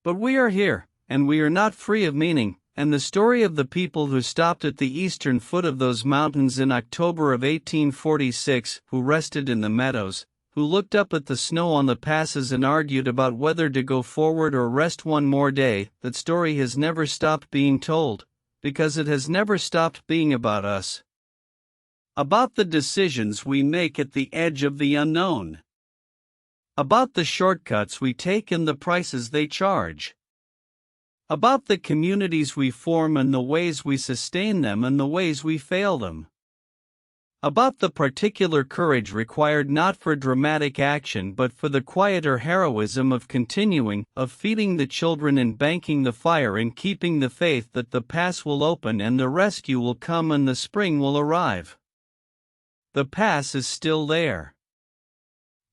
But we are here, and we are not free of meaning, and the story of the people who stopped at the eastern foot of those mountains in October of 1846, who rested in the meadows, who looked up at the snow on the passes and argued about whether to go forward or rest one more day, that story has never stopped being told, because it has never stopped being about us. About the decisions we make at the edge of the unknown. About the shortcuts we take and the prices they charge. About the communities we form and the ways we sustain them and the ways we fail them. About the particular courage required not for dramatic action but for the quieter heroism of continuing, of feeding the children and banking the fire and keeping the faith that the pass will open and the rescue will come and the spring will arrive. The pass is still there.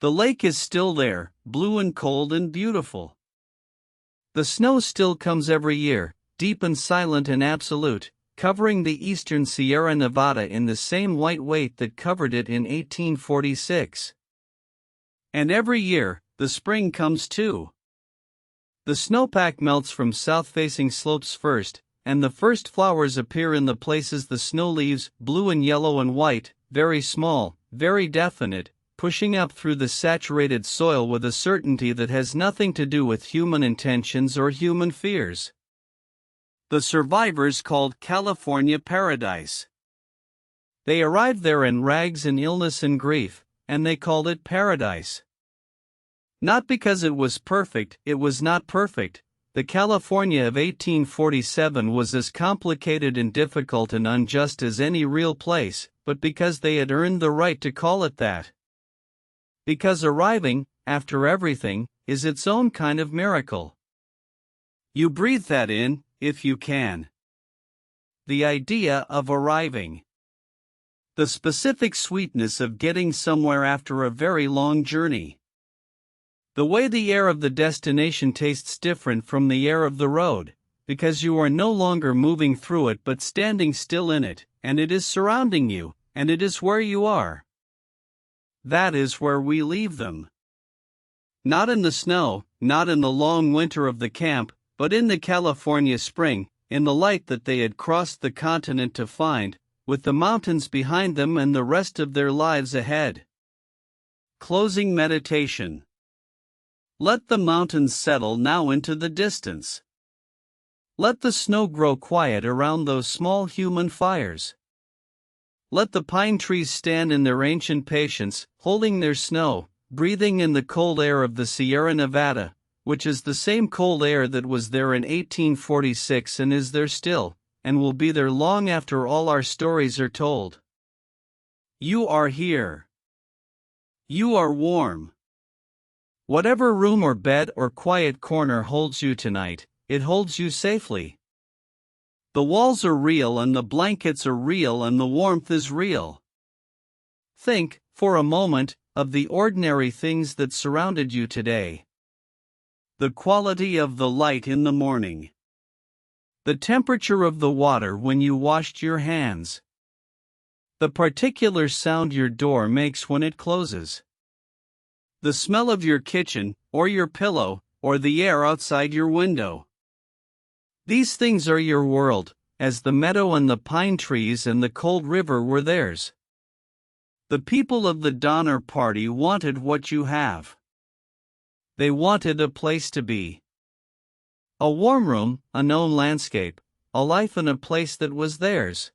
The lake is still there, blue and cold and beautiful. The snow still comes every year, deep and silent and absolute, covering the eastern Sierra Nevada in the same white weight that covered it in 1846. And every year, the spring comes too. The snowpack melts from south-facing slopes first, and the first flowers appear in the places the snow leaves, blue and yellow and white, very small, very definite, pushing up through the saturated soil with a certainty that has nothing to do with human intentions or human fears. The survivors called California paradise. They arrived there in rags and illness and grief, and they called it paradise. Not because it was perfect, it was not perfect. The California of 1847 was as complicated and difficult and unjust as any real place, but because they had earned the right to call it that. Because arriving, after everything, is its own kind of miracle. You breathe that in, if you can. The idea of arriving. The specific sweetness of getting somewhere after a very long journey. The way the air of the destination tastes different from the air of the road, because you are no longer moving through it but standing still in it, and it is surrounding you, and it is where you are. That is where we leave them. Not in the snow, not in the long winter of the camp, but in the California spring, in the light that they had crossed the continent to find, with the mountains behind them and the rest of their lives ahead. Closing meditation. Let the mountains settle now into the distance. Let the snow grow quiet around those small human fires. Let the pine trees stand in their ancient patience, holding their snow, breathing in the cold air of the Sierra Nevada, which is the same cold air that was there in 1846 and is there still, and will be there long after all our stories are told. You are here. You are warm. Whatever room or bed or quiet corner holds you tonight, it holds you safely. The walls are real and the blankets are real and the warmth is real. Think, for a moment, of the ordinary things that surrounded you today. The quality of the light in the morning. The temperature of the water when you washed your hands. The particular sound your door makes when it closes. The smell of your kitchen, or your pillow, or the air outside your window. These things are your world, as the meadow and the pine trees and the cold river were theirs. The people of the Donner Party wanted what you have. They wanted a place to be. A warm room, a known landscape, a life in a place that was theirs.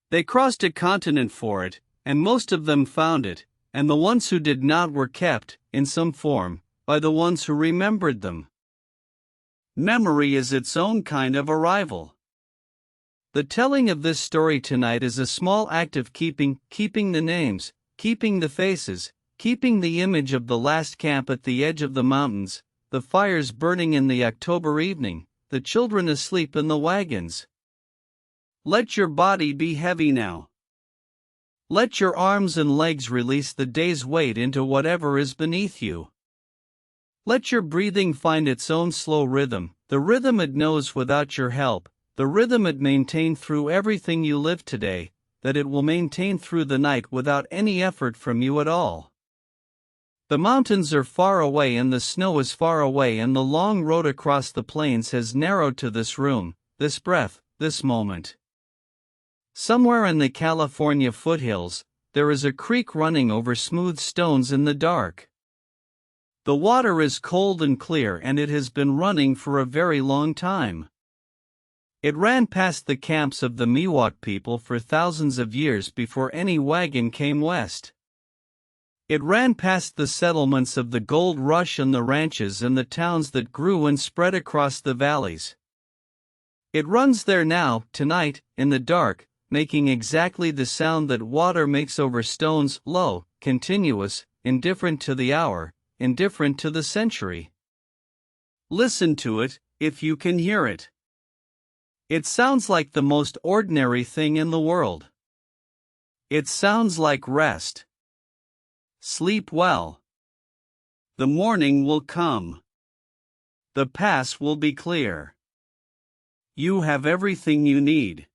They crossed a continent for it, and most of them found it, and the ones who did not were kept, in some form, by the ones who remembered them. Memory is its own kind of arrival. The telling of this story tonight is a small act of keeping the names, keeping the faces, keeping the image of the last camp at the edge of the mountains, the fires burning in the October evening, the children asleep in the wagons. Let your body be heavy now. Let your arms and legs release the day's weight into whatever is beneath you. Let your breathing find its own slow rhythm, the rhythm it knows without your help, the rhythm it maintained through everything you lived today, that it will maintain through the night without any effort from you at all. The mountains are far away and the snow is far away and the long road across the plains has narrowed to this room, this breath, this moment. Somewhere in the California foothills, there is a creek running over smooth stones in the dark. The water is cold and clear and it has been running for a very long time. It ran past the camps of the Miwok people for thousands of years before any wagon came west. It ran past the settlements of the gold rush and the ranches and the towns that grew and spread across the valleys. It runs there now, tonight, in the dark, making exactly the sound that water makes over stones, low, continuous, indifferent to the hour, indifferent to the century. Listen to it, if you can hear it. It sounds like the most ordinary thing in the world. It sounds like rest. Sleep well. The morning will come. The pass will be clear. You have everything you need.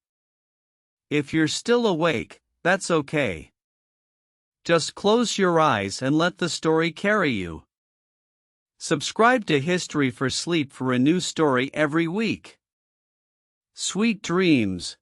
If you're still awake, that's okay. Just close your eyes and let the story carry you. Subscribe to History for Sleep for a new story every week. Sweet dreams.